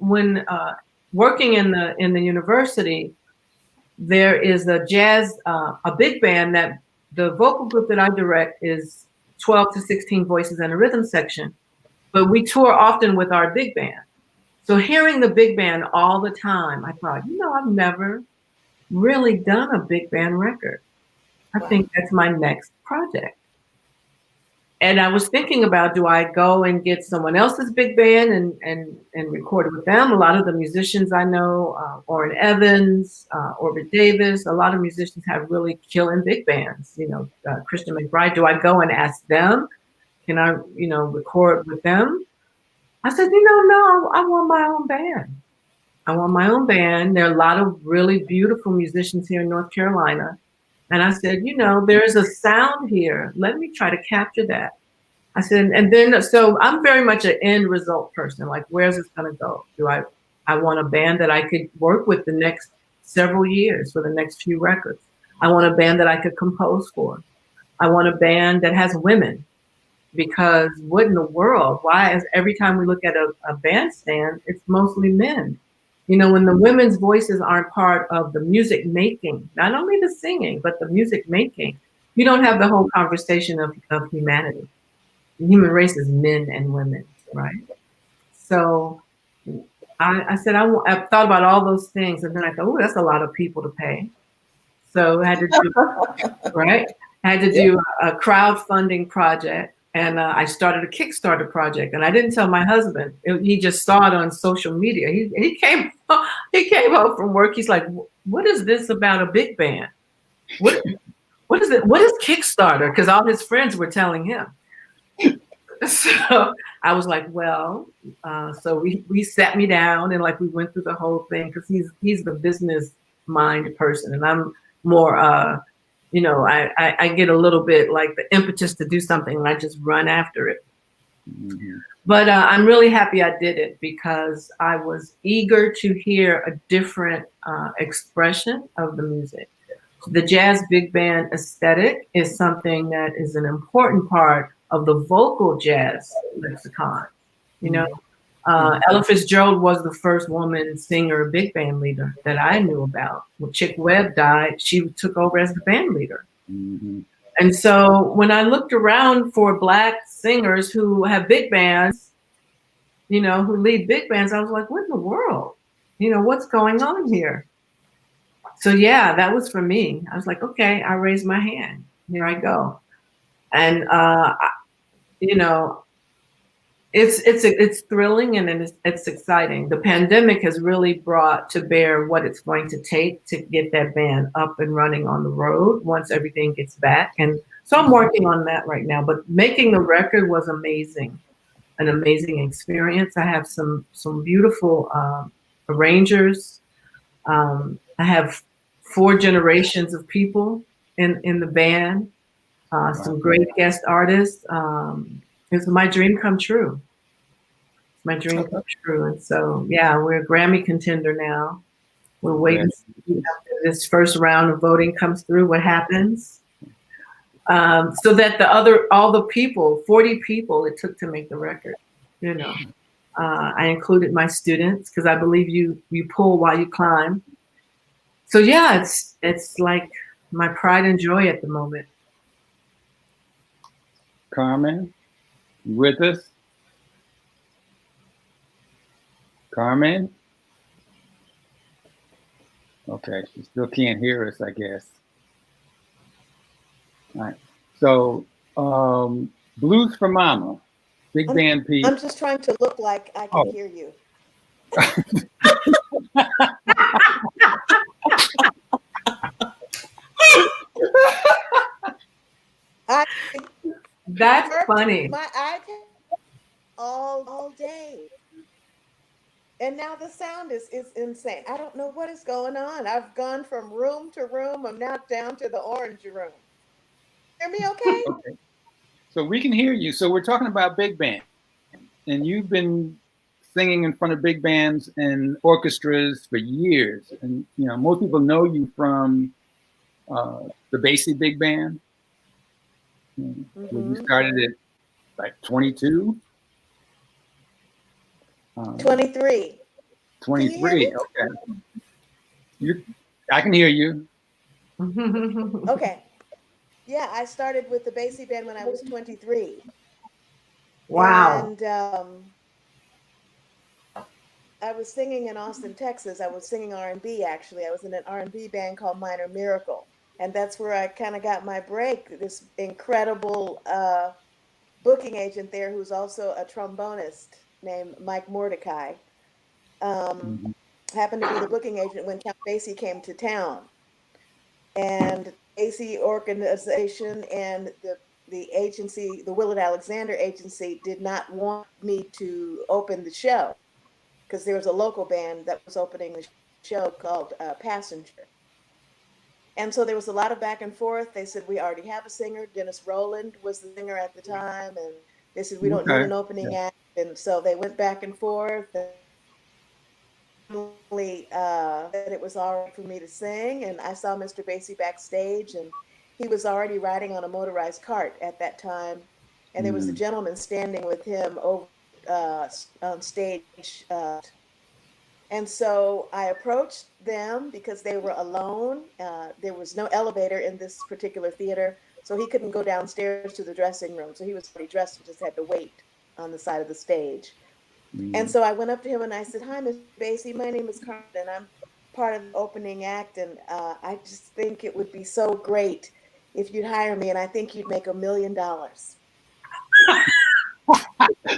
working in the university. There is a jazz, a big band that the vocal group that I direct is 12 to 16 voices and a rhythm section, but we tour often with our big band. So hearing the big band all the time, I thought, I've never really done a big band record. I think that's my next project. And I was thinking about, do I go and get someone else's big band and record with them? A lot of the musicians I know, Orrin Evans, Orbit Davis, a lot of musicians have really killing big bands. Christian McBride. Do I go and ask them? Can I, record with them? I said, no, I want my own band. I want my own band. There are a lot of really beautiful musicians here in North Carolina. And I said, there's a sound here. Let me try to capture that. I said, and then, so I'm very much an end result person. Like, where's this going to go? I want a band that I could work with the next several years for the next few records. I want a band that I could compose for. I want a band that has women, because what in the world? Why is every time we look at a bandstand, it's mostly men? When the women's voices aren't part of the music making, not only the singing, but the music making, you don't have the whole conversation of humanity. The human race is men and women, right? So I said, I thought about all those things, and then I thought, oh, that's a lot of people to pay. So I had to do, right? I had to do a crowdfunding project. And I started a Kickstarter project, and I didn't tell my husband. He just saw it on social media. He came home from work. He's like, "What is this about a big band? What is it? What is Kickstarter?" Because all his friends were telling him. So I was like, "Well," so we sat me down and we went through the whole thing, because he's the business mind person, and I'm more you know, I get a little bit like the impetus to do something and I just run after it. Mm-hmm. But I'm really happy I did it because I was eager to hear a different expression of the music. The jazz big band aesthetic is something that is an important part of the vocal jazz lexicon. You know, Ella Fitzgerald was the first woman singer, big band leader that I knew about. When Chick Webb died, she took over as the band leader. Mm-hmm. And so when I looked around for Black singers who have big bands, you know, who lead big bands, I was like, what in the world? You know, what's going on here? So yeah, that was for me. I was like, okay, I raised my hand. Here I go. And you know, it's thrilling and it's exciting. The pandemic has really brought to bear what it's going to take to get that band up and running on the road once everything gets back. And so I'm working on that right now. But making the record was amazing, an amazing experience. I have some beautiful arrangers. I have 4 generations of people in the band. Some great guest artists. It's my dream come true. It's my dream come true. And so, yeah, we're a Grammy contender now. We're waiting to see after this first round of voting comes through, what happens. So that all the people, 40 people it took to make the record, you know. I included my students because I believe you pull while you climb. So yeah, it's like my pride and joy at the moment. Carmen, you with us? Carmen? Okay, she still can't hear us, I guess. All right. So, Blues for Mama, big band piece. I'm just trying to look like I can hear you. That's funny. My iPad all day. And now the sound is insane. I don't know what is going on. I've gone from room to room. I'm now down to the orange room. Hear me okay? Okay. So we can hear you. So we're talking about big band. And you've been singing in front of big bands and orchestras for years. And, you know, most people know you from the Basie Big Band. You started at like 22? 23. 23, okay. I can hear you. Okay. Yeah, I started with the Basie band when I was 23. Wow. And I was singing in Austin, Texas. I was singing R&B, actually. I was in an R&B band called Minor Miracle. And that's where I kind of got my break. This incredible booking agent there who's also a trombonist named Mike Mordecai. Happened to be the booking agent when Count Basie came to town. And Basie organization and the agency, the Willard Alexander agency, did not want me to open the show because there was a local band that was opening the show called Passenger. And so there was a lot of back and forth. They said, we already have a singer. Dennis Rowland was the singer at the time. And they said, we don't need an opening act. And so they went back and forth. And finally, that it was all right for me to sing. And I saw Mr. Basie backstage, and he was already riding on a motorized cart at that time. And there was a gentleman standing with him over on stage. And so I approached them because they were alone. There was no elevator in this particular theater, so he couldn't go downstairs to the dressing room. So he was already dressed and just had to wait on the side of the stage. And so I went up to him and I said, hi, Mr. Basie, my name is Carmen, and I'm part of the opening act. And I just think it would be so great if you'd hire me, and I think you'd make $1 million.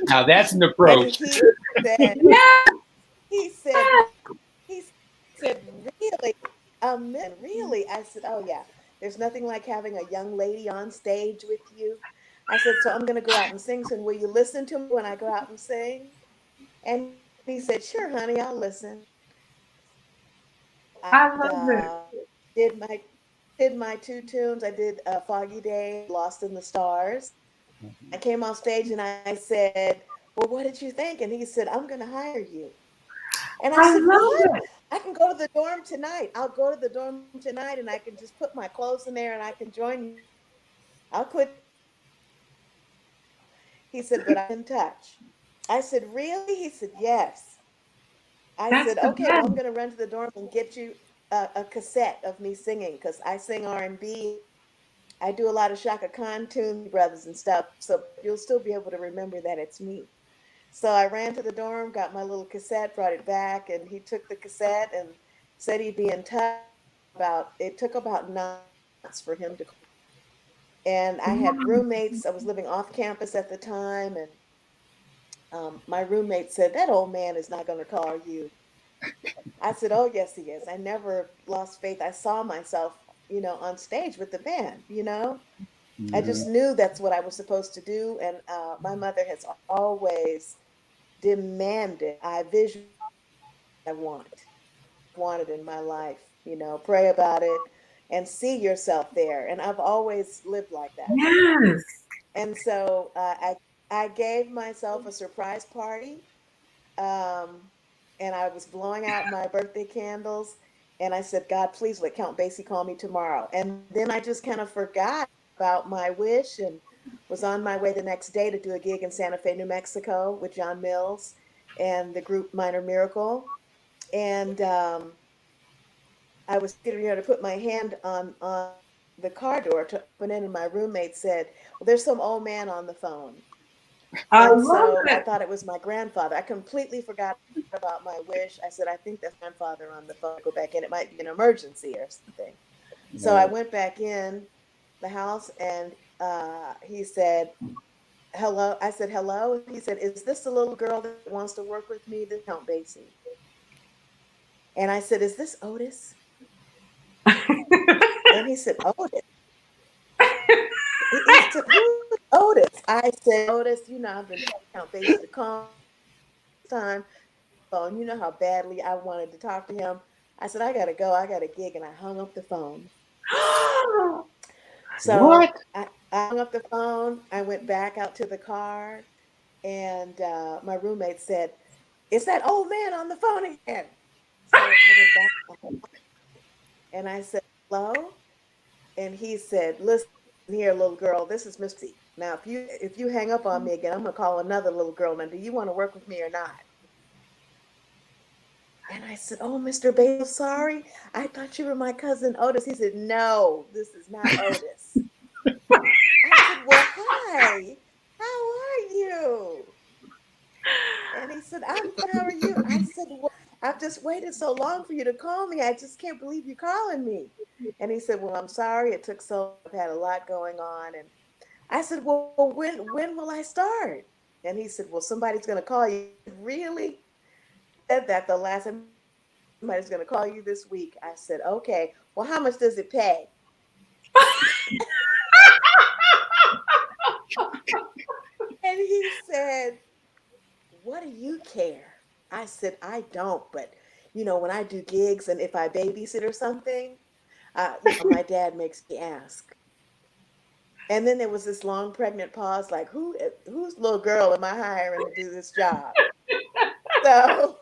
Now that's an approach. He said, really? Really? I said, oh yeah, there's nothing like having a young lady on stage with you. I said, so I'm going to go out and sing. So will you listen to me when I go out and sing? And he said, sure, honey, I'll listen. I love it. Did my did my 2 tunes. I did Foggy Day, Lost in the Stars. I came off stage and I said, well, what did you think? And he said, I'm going to hire you. And I I said, what? love it. I can go to the dorm tonight. I'll go to the dorm tonight and I can just put my clothes in there and I can join you. I'll quit. He said, but I'm in touch. I said, really? He said, yes. I That's said, the okay, well, I'm best. going to run to the dorm and get you a cassette of me singing because I sing R&B. I do a lot of Shaka Khan tunes, brothers and stuff. So you'll still be able to remember that it's me. So I ran to the dorm, got my little cassette, brought it back, and he took the cassette and said he'd be in touch. It took about 9 months for him to. And I had roommates. I was living off campus at the time, and my roommate said, that old man is not going to call you. I said, oh, yes, he is. I never lost faith. I saw myself, on stage with the band, I just knew that's what I was supposed to do. And my mother has always demanded I wanted in my life, pray about it and see yourself there. And I've always lived like that. Yes. And so I gave myself a surprise party. And I was blowing out my birthday candles. And I said, God, please let Count Basie call me tomorrow. And then I just kind of forgot about my wish and was on my way the next day to do a gig in Santa Fe, New Mexico with John Mills and the group Minor Miracle. And I was getting ready to put my hand on the car door to open it, and my roommate said, well, there's some old man on the phone. I And love so I it. thought it was my grandfather. I completely forgot about my wish. I said, I think that's grandfather on the phone. Go back in. It might be an emergency or something. So I went back in the house and he said, hello. I said, hello. He said, is this the little girl that wants to work with me? This is Count Basie. And I said, is this Otis? And he said, Otis. He said, who's Otis? I said, Otis, I've been Count Basie to call time. And you know how badly I wanted to talk to him. I said, I got to go. I got a gig. And I hung up the phone. So What? I hung up the phone. I went back out to the car. And my roommate said, it's that old man on the phone again. So I went back and I said, hello? And he said, listen here, little girl, this is Miss C. Now, if you hang up on me again, I'm going to call another little girl. Now, do you want to work with me or not? And I said, oh, Mr. Basil, sorry. I thought you were my cousin Otis. He said, no, this is not Otis. I said, well, hi. How are you? And he said, I'm good. How are you? I said, well, I've just waited so long for you to call me. I just can't believe you're calling me. And he said, well, I'm sorry. It took so, I've had a lot going on. And I said, well, when will I start? And he said, well, somebody's going to call you. Really? Said that the last time, somebody's going to call you this week. I said, okay, well, how much does it pay? And he said, what do you care? I said, I don't, but when I do gigs and if I babysit or something, my dad makes me ask. And then there was this long pregnant pause, like, whose little girl am I hiring to do this job? So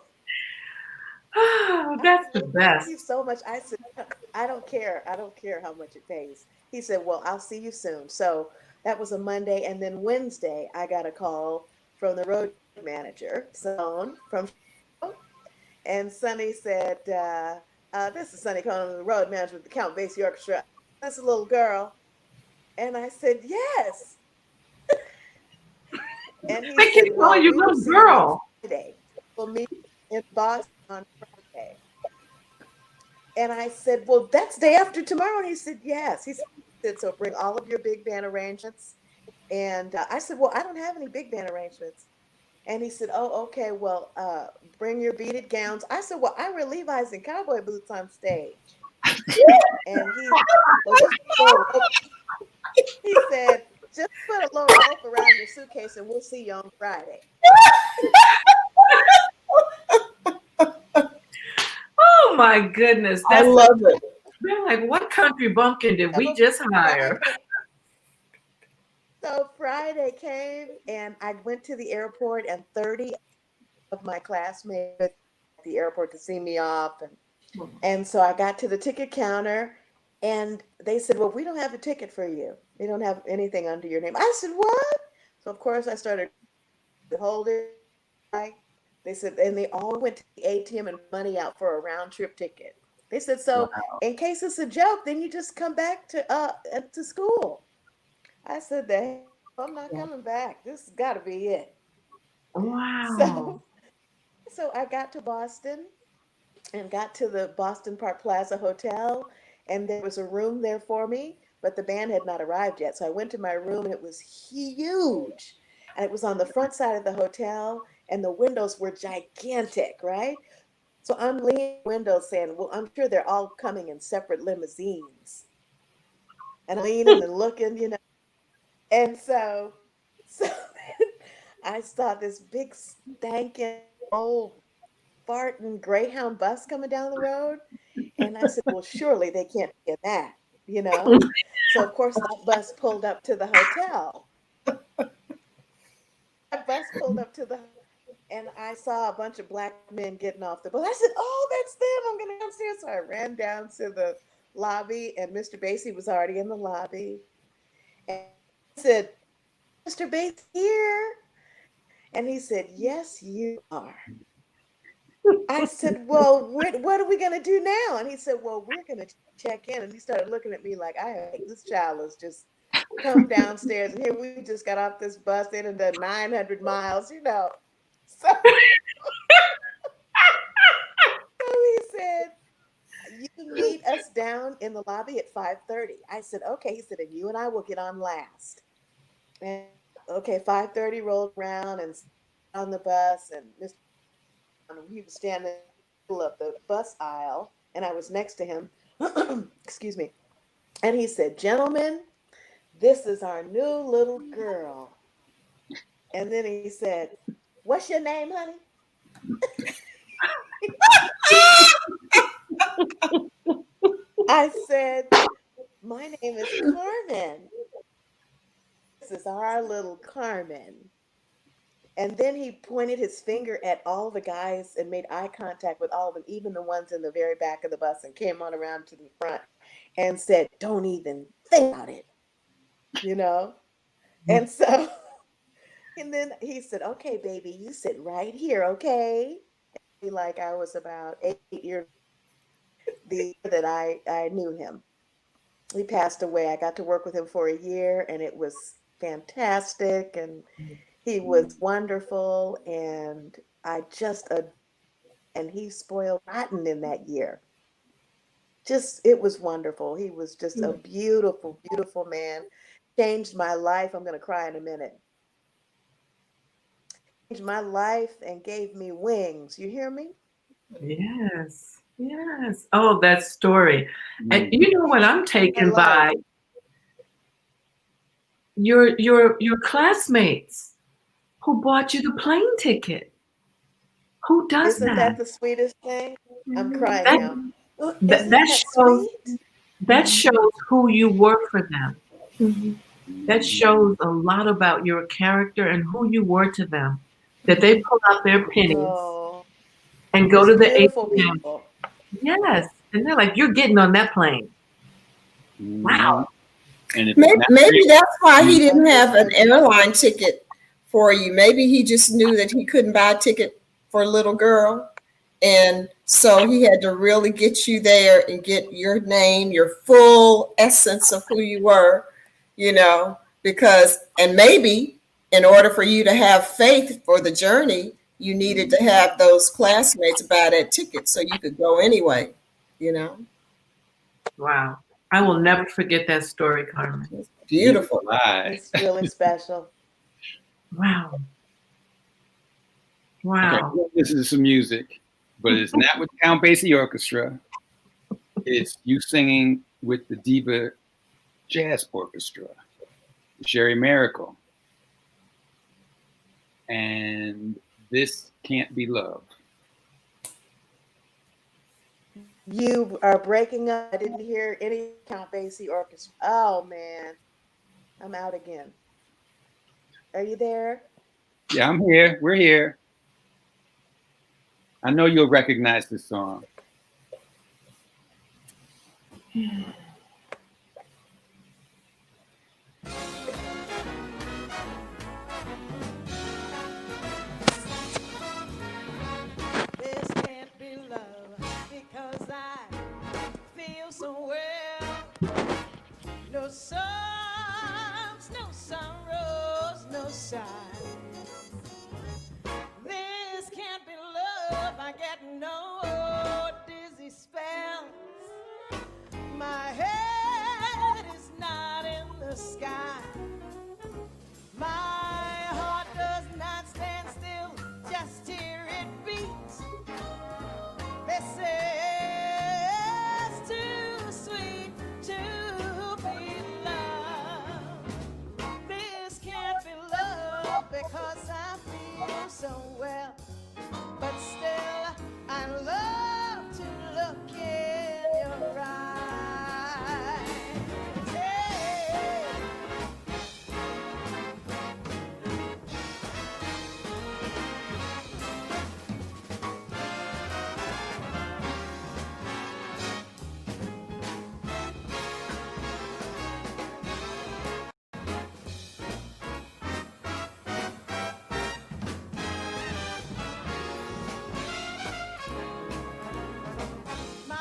That's the thank best. you so much. I said, I don't care. I don't care how much it pays. He said, well, I'll see you soon. So that was a Monday. And then Wednesday, I got a call from the road manager, Son, from, and Sonny said, this is Sonny calling the road manager with the Count Basie Orchestra. That's a little girl. And I said, yes. And he I said, keep well, calling you we will little see you on girl. Friday. We'll meet in Boston on Friday. And I said, well, that's day after tomorrow. And he said, yes. He said, so bring all of your big band arrangements. And I said, well, I don't have any big band arrangements. And he said, oh, okay, well, bring your beaded gowns. I said, well, I wear Levi's and cowboy boots on stage. And he was so, he said, just put a little rope around your suitcase and we'll see you on Friday. Oh my goodness. I love it. They're like, what country bumpkin did we just hire? So Friday came and I went to the airport and 30 of my classmates at the airport to see me off. And so I got to the ticket counter and they said, well, we don't have a ticket for you. We don't have anything under your name. I said, what? So of course I started holding. They said, and they all went to the ATM and money out for a round trip ticket. They said, so in case it's a joke, then you just come back to school. I said, I'm not coming back. This has got to be it. Wow. So I got to Boston and got to the Boston Park Plaza Hotel, and there was a room there for me, but the band had not arrived yet. So I went to my room, and it was huge, and it was on the front side of the hotel, and the windows were gigantic, right? So I'm leaning windows saying, well, I'm sure they're all coming in separate limousines. And I'm leaning and looking, you know. And so I saw this big stankin' old farting Greyhound bus coming down the road. And I said, well, surely they can't be in that, you know? So of course that bus pulled up to the hotel. That bus pulled up to the and I saw a bunch of black men getting off the bus. I said, oh, that's them. I'm going to go downstairs. So I ran down to the lobby, and Mr. Basie was already in the lobby. And I said, Mr. Basie here? And he said, yes, you are. I said, well, what are we going to do now? And he said, well, we're going to check in. And he started looking at me like, this child has just come downstairs. And here we just got off this bus. They done done 900 miles, you know. So he said, you meet us down in the lobby at 5:30. I said, okay. He said, and you and I will get on last. And okay, 5:30 rolled around and on the bus, and he was standing in the middle of the bus aisle, and I was next to him. Excuse me. And he said, gentlemen, this is our new little girl. And then he said, what's your name, honey? I said, my name is Carmen. This is our little Carmen. And then he pointed his finger at all the guys and made eye contact with all of them, even the ones in the very back of the bus, and came on around to the front and said, don't even think about it, you know? And so, and then he said, okay, baby, you sit right here, okay? Like I was about 8 years the year that I knew him. He passed away. I got to work with him for a year, and it was fantastic, and he was wonderful, and and he spoiled rotten in that year. It was wonderful. He was just a beautiful, beautiful man. Changed my life. I'm going to cry in a minute. Changed my life and gave me wings. You hear me? Yes. Yes. Oh, that story. And you know what I'm taken by? Your classmates who bought you the plane ticket. Who does Isn't that the sweetest thing? I'm crying now. That shows who you were for them. That shows a lot about your character and who you were to them. That they pull out their pennies and go to the ATM. People. Yes, and they're like, "You're getting on that plane." Wow. And maybe that's why he didn't have an airline ticket for you. Maybe he just knew that he couldn't buy a ticket for a little girl. And so he had to really get you there and get your name, your full essence of who you were, you know, and maybe in order for you to have faith for the journey, you needed to have those classmates buy that ticket so you could go anyway, you know. Wow. I will never forget that story, Carmen. It's beautiful. It's really special. Wow. Wow. Okay, this is some music, but it's not with Count Basie Orchestra. It's you singing with the Diva Jazz Orchestra, Sherry Miracle. And This Can't Be Love. You are breaking up. I didn't hear any Count Basie orchestra. Oh man, I'm out again. Are you there? Yeah, I'm here. We're here. I know you'll recognize this song. This can't be love because I feel so well. No songs, no sorrows, no sighs. This can't be love. I get no dizzy spells. My head is not in the sky. My heart does not stand still, just hear it beat. This is too sweet to be loved. This can't be love because I feel so well. But still, I love to look in your eyes. Hey. My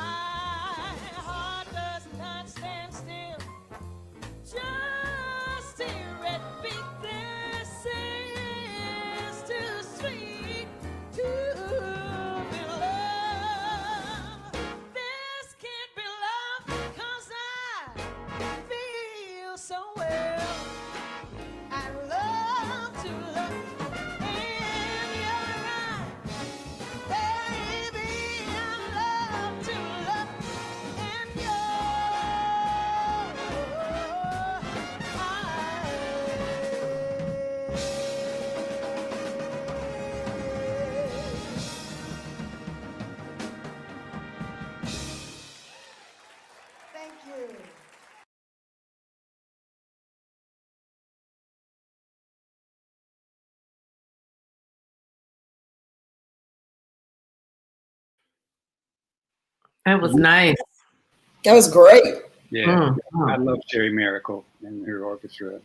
heart does not stand still, just hear it beat. This is too sweet to be loved. This can't be love 'cause I feel so well. I love to look in your eyes, baby. I love to look in your eyes. Thank you. That was nice. That was great. Yeah, I Mm. love Sherry Miracle and her orchestra.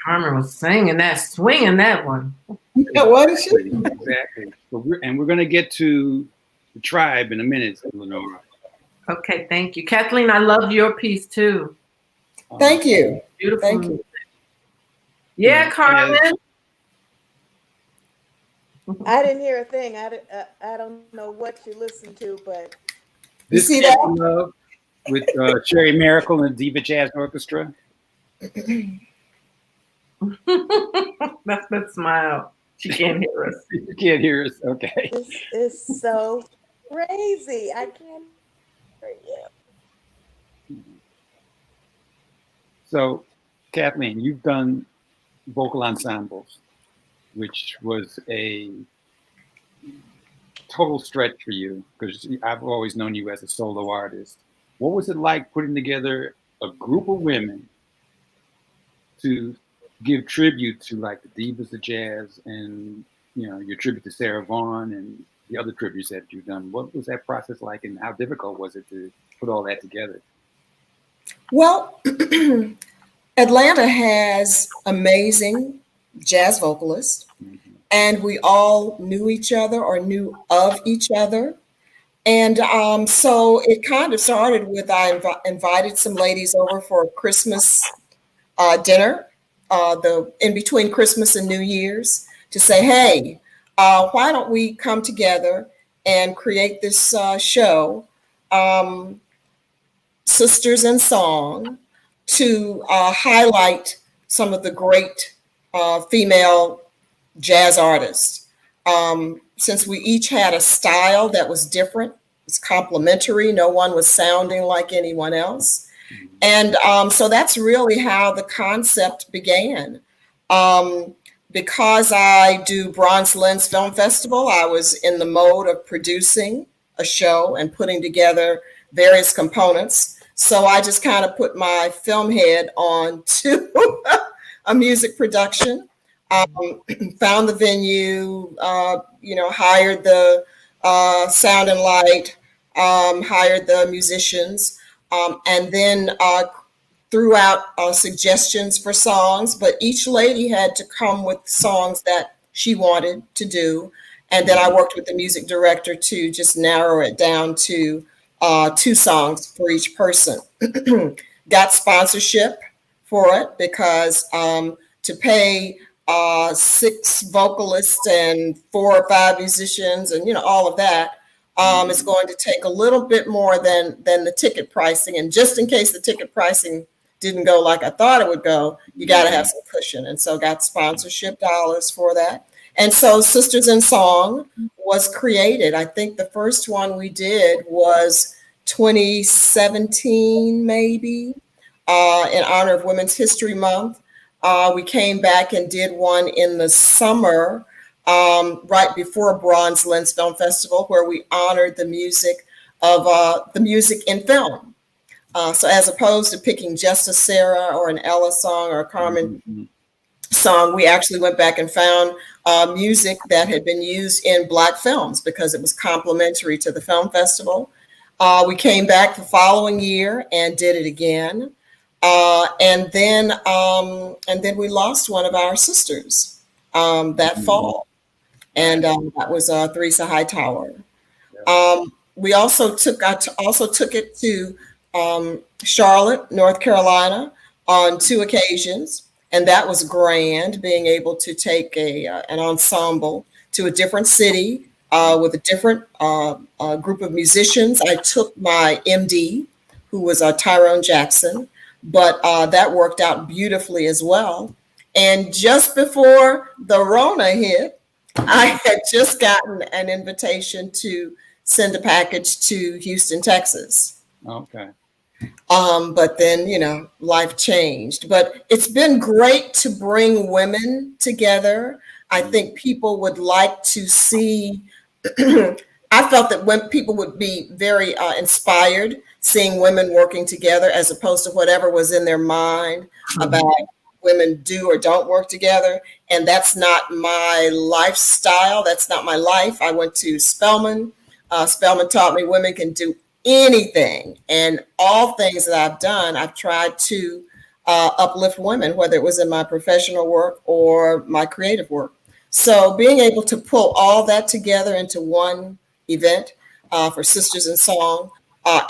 Carmen was singing that, swinging that one. Wasn't she? Exactly. But we're going to get to the tribe in a minute, Lenora. Okay, thank you. Kathleen, I loved your piece too. Thank you. Beautiful. Thank you. music. Yeah, Carmen. I didn't hear a thing. I don't know what you listened to, but You This see Can't that? Be Love with Sherry Miracle and Diva Jazz Orchestra. That's that smile. She can't hear us. You can't hear us. Okay. this is so crazy. I can't hear you. So, Kathleen, you've done vocal ensembles, which was a total stretch for you because I've always known you as a solo artist. What was it like putting together a group of women to give tribute to like the divas of jazz and, you know, your tribute to Sarah Vaughan and the other tributes that you've done? What was that process like and how difficult was it to put all that together? Well, Atlanta has amazing jazz vocalists, and we all knew each other or knew of each other. And so it kind of started with I invited some ladies over for a Christmas dinner, in between Christmas and New Year's, to say, hey, why don't we come together and create this show, Sisters in Song, to highlight some of the great female jazz artists. Since we each had a style that was different, it's complementary, no one was sounding like anyone else. And so that's really how the concept began. Because I do Bronze Lens Film Festival, I was in the mode of producing a show and putting together various components. So I just kind of put my film head on to a music production, found the venue, hired the sound and light, hired the musicians, and then threw out suggestions for songs. But each lady had to come with songs that she wanted to do. And then I worked with the music director to just narrow it down to 2 songs for each person. Got sponsorship for it because to pay 6 vocalists and 4 or 5 musicians and all of that is going to take a little bit more than the ticket pricing. And just in case the ticket pricing didn't go like I thought it would go, you got to have some cushion. And so got sponsorship dollars for that. And so Sisters in Song was created. I think the first one we did was 2017, maybe, in honor of Women's History Month. We came back and did one in the summer, right before Bronze Lens Film Festival, where we honored the music of the music in film. So as opposed to picking just a Sarah or an Ella song or a Carmen song, we actually went back and found music that had been used in Black films because it was complementary to the film festival. We came back the following year and did it again. And then we lost one of our sisters that fall. And that was Theresa Hightower. We also took it to Charlotte, North Carolina on 2 occasions. And that was grand, being able to take an ensemble to a different city with a different group of musicians. I took my MD, who was Tyrone Jackson, but that worked out beautifully as well. And just before the Rona hit, I had just gotten an invitation to send a package to Houston, Texas. Okay. But then, life changed. But it's been great to bring women together. I think people would like to see, I felt that when people would be very inspired seeing women working together as opposed to whatever was in their mind about women do or don't work together. And that's not my lifestyle. That's not my life. I went to Spelman. Spelman taught me women can do anything, and all things that I've done, I've tried to uplift women, whether it was in my professional work or my creative work. So being able to pull all that together into one event for Sisters in Song,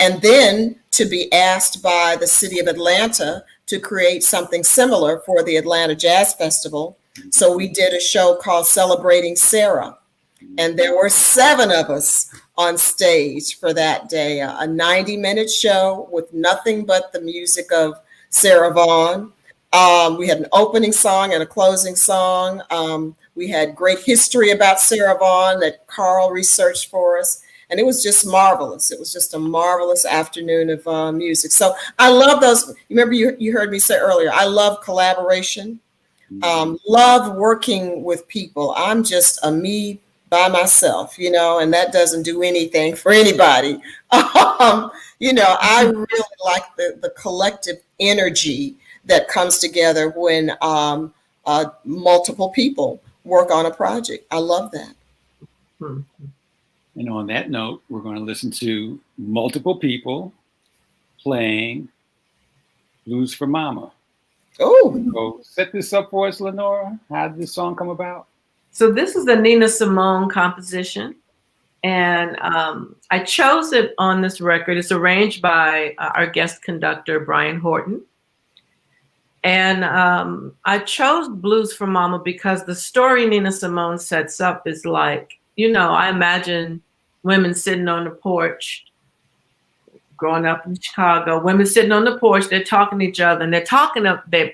and then to be asked by the city of Atlanta to create something similar for the Atlanta Jazz Festival. So we did a show called Celebrating Sarah, and there were 7 of us on stage for that day, a 90-minute show with nothing but the music of Sarah Vaughan. We had an opening song and a closing song. We had great history about Sarah Vaughan that Carl researched for us. And it was just marvelous. It was just a marvelous afternoon of music. So I love those. Remember, you heard me say earlier, I love collaboration, love working with people. I'm just a me by myself, and that doesn't do anything for anybody. I really like the collective energy that comes together when multiple people work on a project. I love that. And on that note, we're going to listen to multiple people playing Blues for Mama. Oh, So set this up for us, Lenora. How did this song come about? So this is a Nina Simone composition, and I chose it on this record. It's arranged by our guest conductor, Brian Horton. And I chose Blues for Mama because the story Nina Simone sets up is like, I imagine women sitting on the porch, growing up in Chicago, women sitting on the porch, they're talking to each other, and they're talking up, they're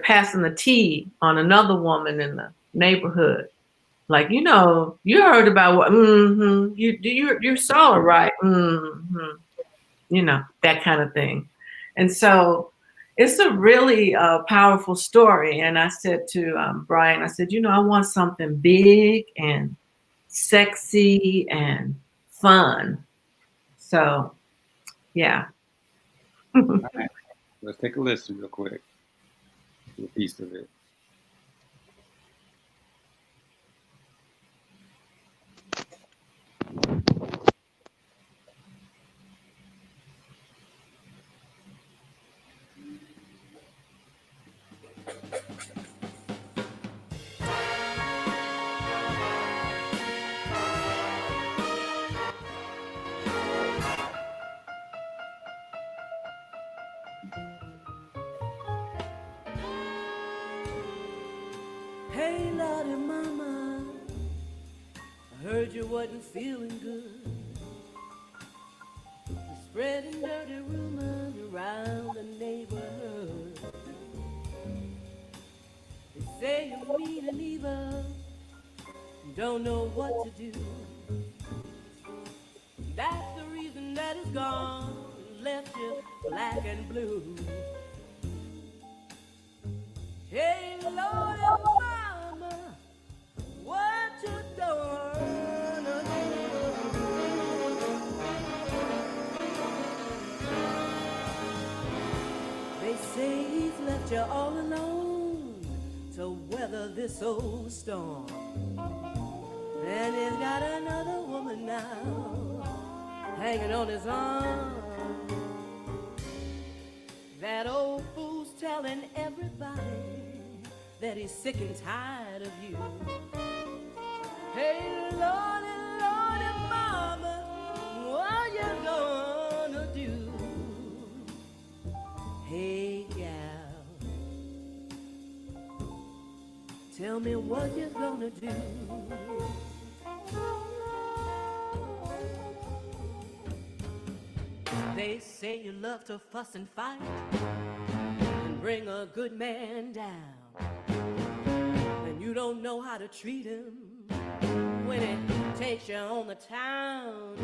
passing the tea on another woman in the neighborhood. Like, you heard about what, you saw it, right? That kind of thing. And so it's a really powerful story. And I said to Brian, I said, I want something big and sexy and fun. So, yeah. All right. Let's take a listen real quick to a piece of it. Hey, Lottie Mama, I heard you wasn't feeling good. You're spreading dirty rumors around the neighborhood. They say you're mean and evil, don't know what to do. That's the reason that it's gone and left you black and blue. Hey, Lord and Mama, what you gonna do? They say he's left you all alone to weather this old storm. And he's got another woman now hanging on his arm. That old fool's telling everybody that he's sick and tired of you. Hey, Lordy, Lordy, Mama, what you gonna do? Hey, gal, tell me what you gonna do. They say you love to fuss and fight and bring a good man down, and you don't know how to treat him when it takes you on the town.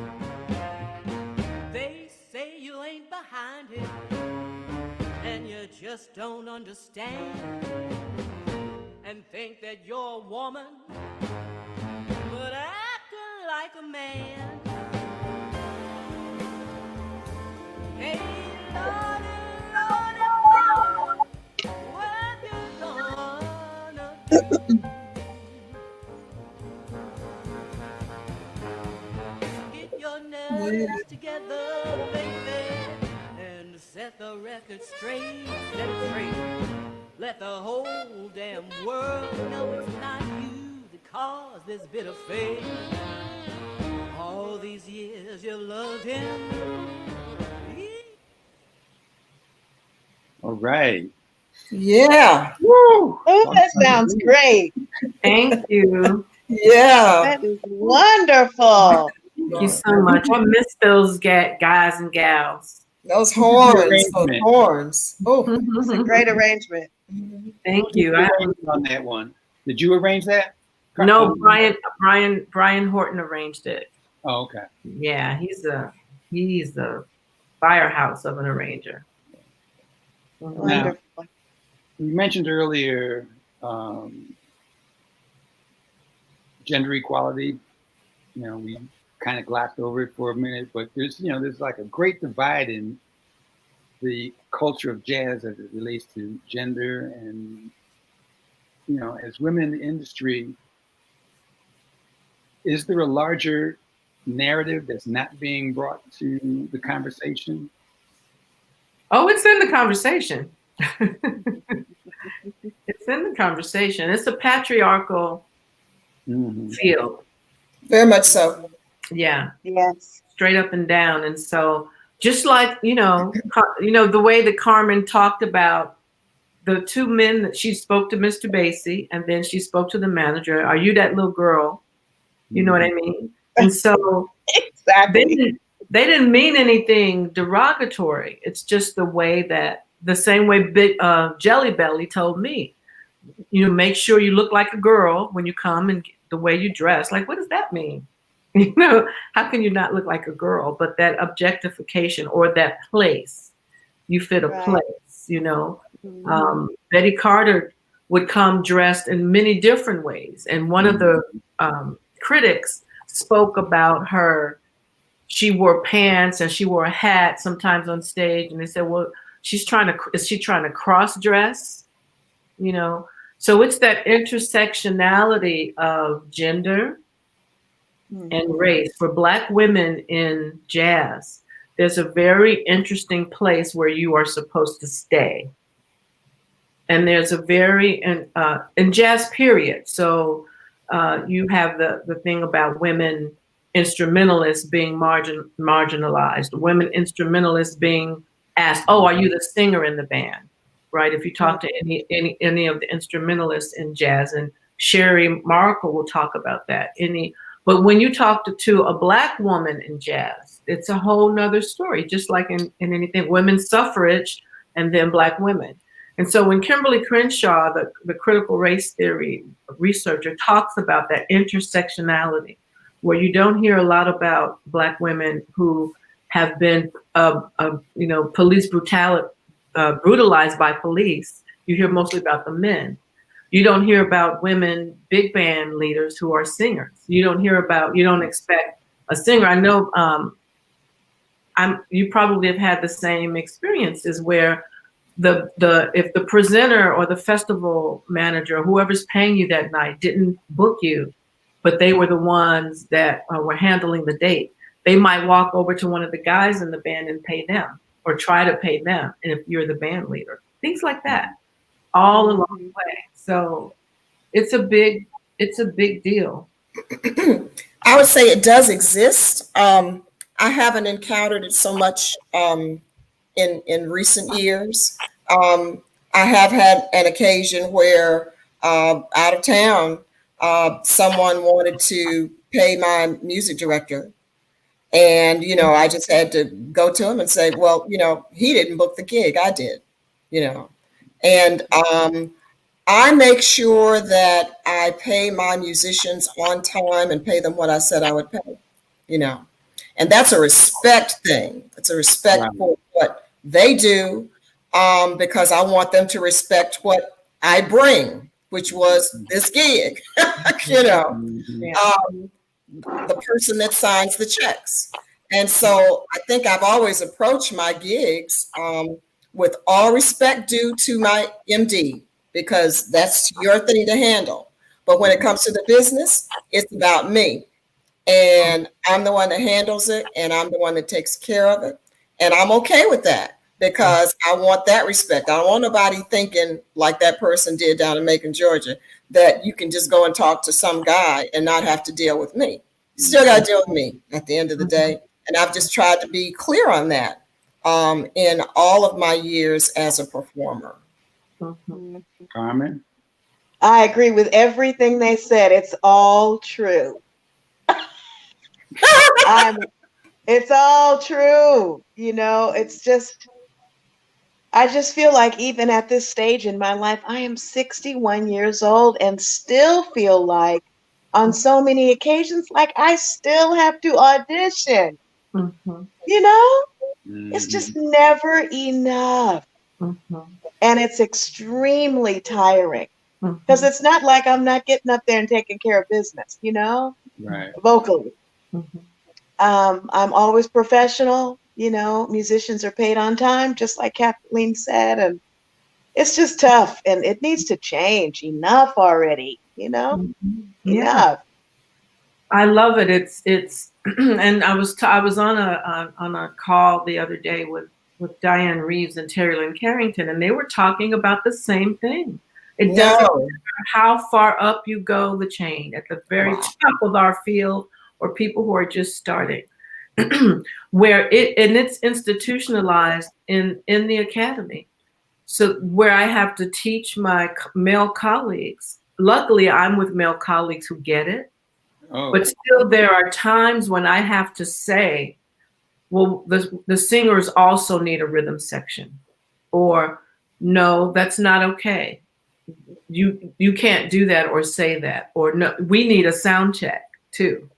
They say you ain't behind it and you just don't understand, and think that you're a woman but acting like a man. Hey, Lordy, Lordy, Mama, what you gonna do? Get your nerves together, baby, and set the record straight, set it straight. Let the whole damn world know it's not you that caused this bit of fate. All these years you loved him. All right. Yeah. Woo! Oh, that sounds great. Thank you. Yeah. That is wonderful. Thank you so much. I miss those guys and gals. Those horns. Those horns. Oh, It's a great arrangement. Thank you. On that one. Did you arrange that? No, Brian Horton arranged it. Oh, okay. Yeah, he's the firehouse of an arranger. Wonderful. You mentioned earlier gender equality. You know, we kind of glossed over it for a minute, but there's like a great divide in the culture of jazz as it relates to gender, and as women in the industry, is there a larger narrative that's not being brought to the conversation? Oh, it's in the conversation. It's in the conversation. It's a patriarchal field. very much so. Yeah. Yes. Straight up and down. And so just like, the way that Carmen talked about the two men that she spoke to Mr. Basie, and then she spoke to the manager, are you that little girl? You know what I mean? And so Exactly. they didn't mean anything derogatory. It's just the same way Big Jelly Belly told me, make sure you look like a girl when you come, and the way you dress. Like, what does that mean? How can you not look like a girl? But that objectification, or that place, you fit a place, Betty Carter would come dressed in many different ways. And one of the critics spoke about her. She wore pants and she wore a hat sometimes on stage, and they said, well, is she trying to cross dress? You know, so it's that intersectionality of gender and race. For Black women in jazz, there's a very interesting place where you are supposed to stay. And there's a very, in jazz period, so you have the thing about women instrumentalists being marginalized, women instrumentalists being asked, oh, are you the singer in the band? Right? If you talk to any of the instrumentalists in jazz, and Sherry Markle will talk about that. But when you talk to a Black woman in jazz, it's a whole nother story, just like in anything, women's suffrage and then Black women. And so when Kimberly Crenshaw, the critical race theory researcher, talks about that intersectionality, where you don't hear a lot about Black women who have been, police brutalized by police, you hear mostly about the men. You don't hear about women big band leaders who are singers. You don't expect a singer. I know you probably have had the same experiences where if the presenter or the festival manager or whoever's paying you that night didn't book you, but they were the ones that were handling the date, they might walk over to one of the guys in the band and pay them, or try to pay them. And if you're the band leader, things like that, all along the way. So it's a big deal. I would say it does exist. I haven't encountered it so much in recent years. I have had an occasion where out of town, someone wanted to pay my music director. And, I just had to go to him and say, well, he didn't book the gig, I did, And I make sure that I pay my musicians on time and pay them what I said I would pay, And that's a respect thing. It's a respect for what they do, because I want them to respect what I bring, which was this gig, the person that signs the checks. And so I think I've always approached my gigs with all respect due to my MD, because that's your thing to handle. But when it comes to the business, it's about me. And I'm the one that handles it, and I'm the one that takes care of it. And I'm okay with that, because I want that respect. I don't want nobody thinking like that person did down in Macon, Georgia, that you can just go and talk to some guy and not have to deal with me. You still got to deal with me at the end of the day. And I've just tried to be clear on that in all of my years as a performer. Carmen? I agree with everything they said. It's all true. It's all true. It's just, I just feel like even at this stage in my life, I am 61 years old and still feel like on so many occasions, like I still have to audition. It's just never enough. And it's extremely tiring, because it's not like I'm not getting up there and taking care of business, Right. Vocally. I'm always professional, musicians are paid on time, just like Kathleen said, and it's just tough, and it needs to change. Enough already, enough. I love it. It's and I was on a call the other day with Diane Reeves and Terry Lynn Carrington, and they were talking about the same thing. It doesn't matter how far up you go the chain, at the very top of our field, or people who are just starting, where it's institutionalized in the academy. So where I have to teach my male colleagues, luckily I'm with male colleagues who get it, but still there are times when I have to say, well, the singers also need a rhythm section, or no, that's not okay. You can't do that or say that, or no, we need a sound check too.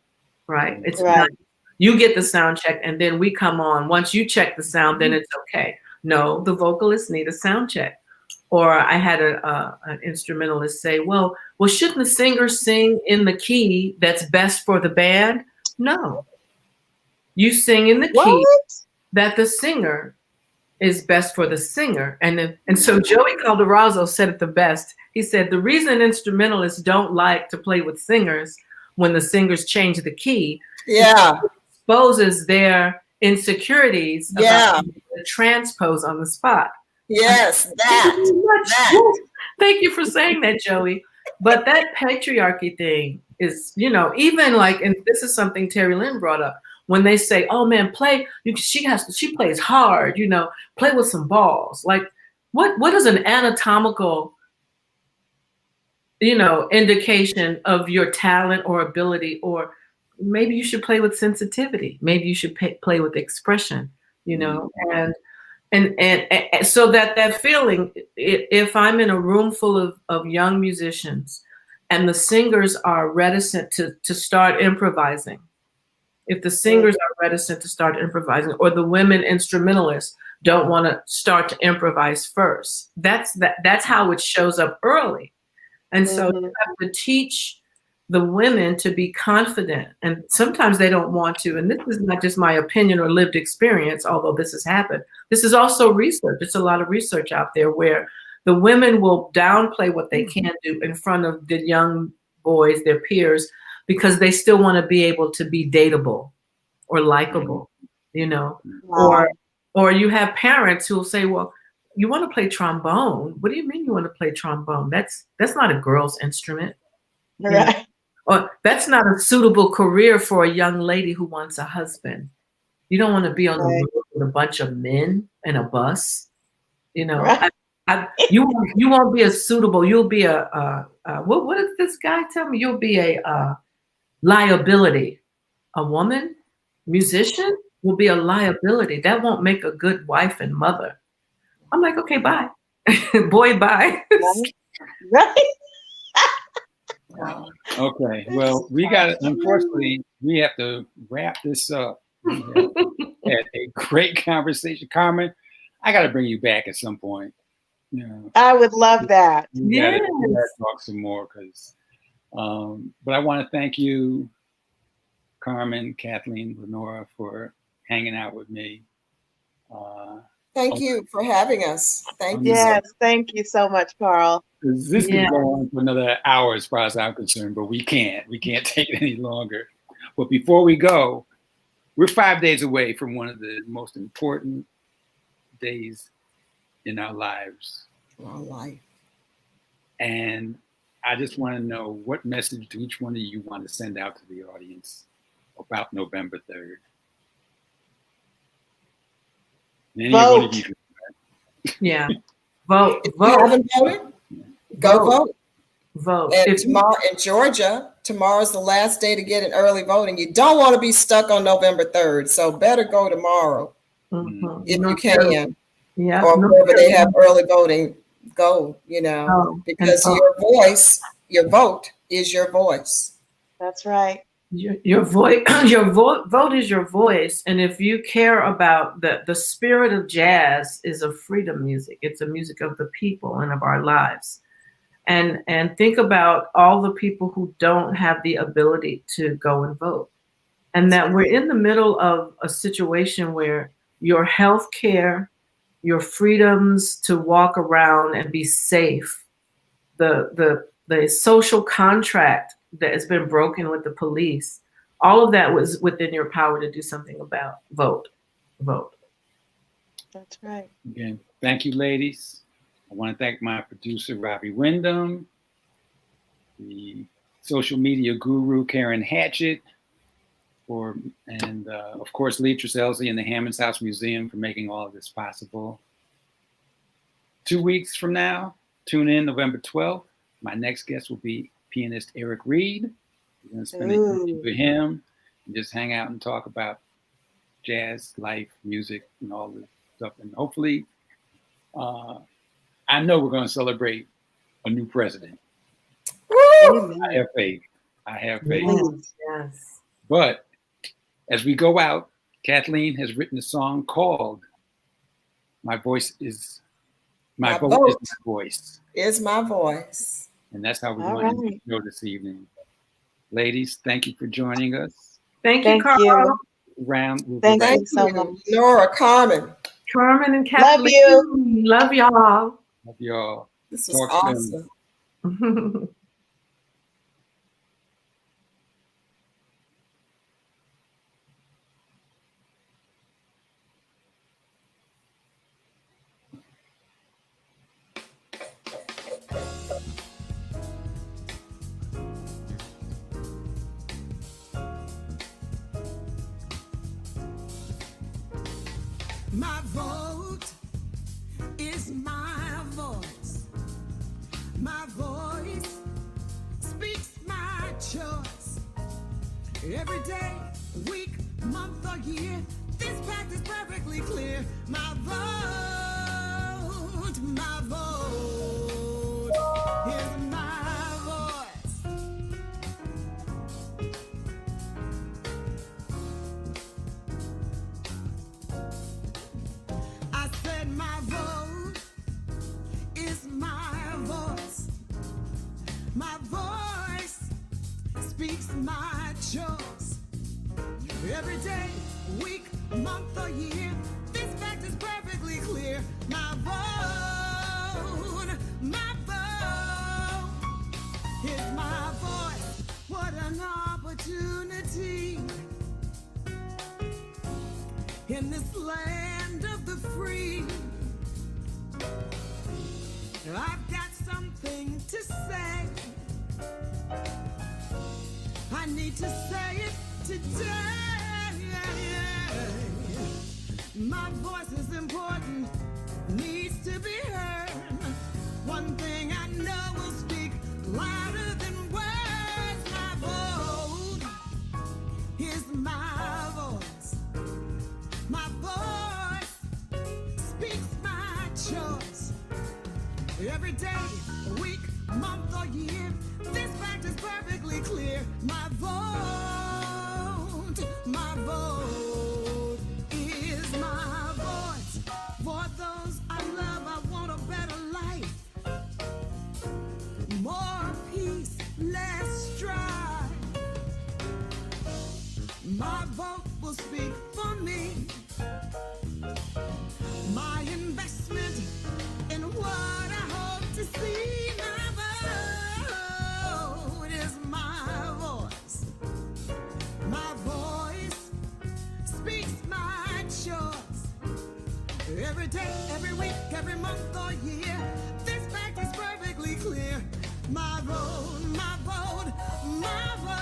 Right. It's not, you get the sound check and then we come on. Once you check the sound, then it's okay. No, the vocalists need a sound check. Or I had an instrumentalist say, well, shouldn't the singer sing in the key that's best for the band? No, you sing in the key What? that the singer is best for the singer. And so Joey Calderazzo said it the best. He said, the reason instrumentalists don't like to play with singers when the singers change the key, Yeah. exposes their insecurities about the transpose on the spot. Yes, that. Thank you for saying that, Joey. But that patriarchy thing is, even like, and this is something Terry Lynn brought up, when they say, oh man, she plays hard, play with some balls. Like, what is an anatomical, indication of your talent or ability? Or maybe you should play with sensitivity. Maybe you should play with expression, and so that feeling, if I'm in a room full of young musicians and the singers are reticent to start improvising, if the singers are reticent to start improvising, or the women instrumentalists don't want to start to improvise first, that's how it shows up early. And so you have to teach the women to be confident, and sometimes they don't want to. And this is not just my opinion or lived experience, although this has happened. This is also research. It's a lot of research out there where the women will downplay what they can do in front of the young boys, their peers, because they still want to be able to be dateable or likable, Wow. or you have parents who will say, well, you want to play trombone? What do you mean you want to play trombone? That's not a girl's instrument. Right. Or that's not a suitable career for a young lady who wants a husband. You don't want to be on the road with a bunch of men in a bus. Right. You won't be a suitable. You'll be what did this guy tell me? You'll be a liability. A woman musician will be a liability. That won't make a good wife and mother. I'm like, okay, bye. Boy, bye. Right. Okay, well, unfortunately, we have to wrap this up. We had a great conversation. Carmen, I got to bring you back at some point. I would love that. We gotta talk some more, but I want to thank you, Carmen, Kathleen, Lenora, for hanging out with me. Thank you for having us. Thank you. Yes, thank you so much, Carl. This can go on for another hour as far as I'm concerned, but we can't take it any longer. But before we go, we're 5 days away from one of the most important days in our lives. Our life. And I just want to know, what message do each one of you want to send out to the audience about November 3rd? Vote. Yeah. Vote. If you haven't voted, go vote. And If tomorrow in Georgia, tomorrow's the last day to get an early voting. You don't want to be stuck on November 3rd, so better go tomorrow if you can. Yeah. Or wherever they have early voting, go, because your vote is your voice. That's right. Your voice, vote is your voice. And if you care about the spirit of jazz is a freedom music. It's a music of the people and of our lives. And think about all the people who don't have the ability to go and vote. And that we're in the middle of a situation where your health care, your freedoms to walk around and be safe, the social contract that has been broken with the police, all of that was within your power to do something about. Vote. That's right. Again, thank you, ladies. I want to thank my producer, Robbie Wyndham, the social media guru, Karen Hatchett, and of course, Lee Trusselsi and the Hammond's House Museum for making all of this possible. 2 weeks from now, tune in November 12th. My next guest will be pianist Eric Reed. We're going to spend a evening with him and just hang out and talk about jazz, life, music, and all this stuff. And hopefully, I know we're going to celebrate a new president. I have faith. Yes. But as we go out, Kathleen has written a song called My Voice Is My My vote vote is my voice. is my voice. And that's how we're All going to right. go this evening. Ladies, thank you for joining us. Thank you, Thank Carl, you. Round, we'll be Thank right you Thank so you, much. Lenora, Carmen. Carmen and Love Kathleen. you. Love y'all. Love y'all. This was Talk soon. awesome. My vote is my voice. My voice speaks my choice. Every day, week, month, or year, this fact is perfectly clear. My vote is my voice. I said my vote is my voice. My voice speaks my choice. Every day, week, month, or year, this fact is perfectly clear. My vote is my voice. What an opportunity in this land of the free. I've got something to say. I need to say it today. My voice is important, needs to be heard. One thing I know will speak louder than words. My vote is my voice. My voice speaks my choice. Every day, week, month, or year, this fact is perfectly clear. My vote is my voice. For those I love, I want a better life. More peace, less strife. My vote will speak for me. My investment in what I hope to see. My vote is my voice. My voice speaks my choice. Every day, every week, every month or year, this fact is perfectly clear. My vote, my vote, my vote.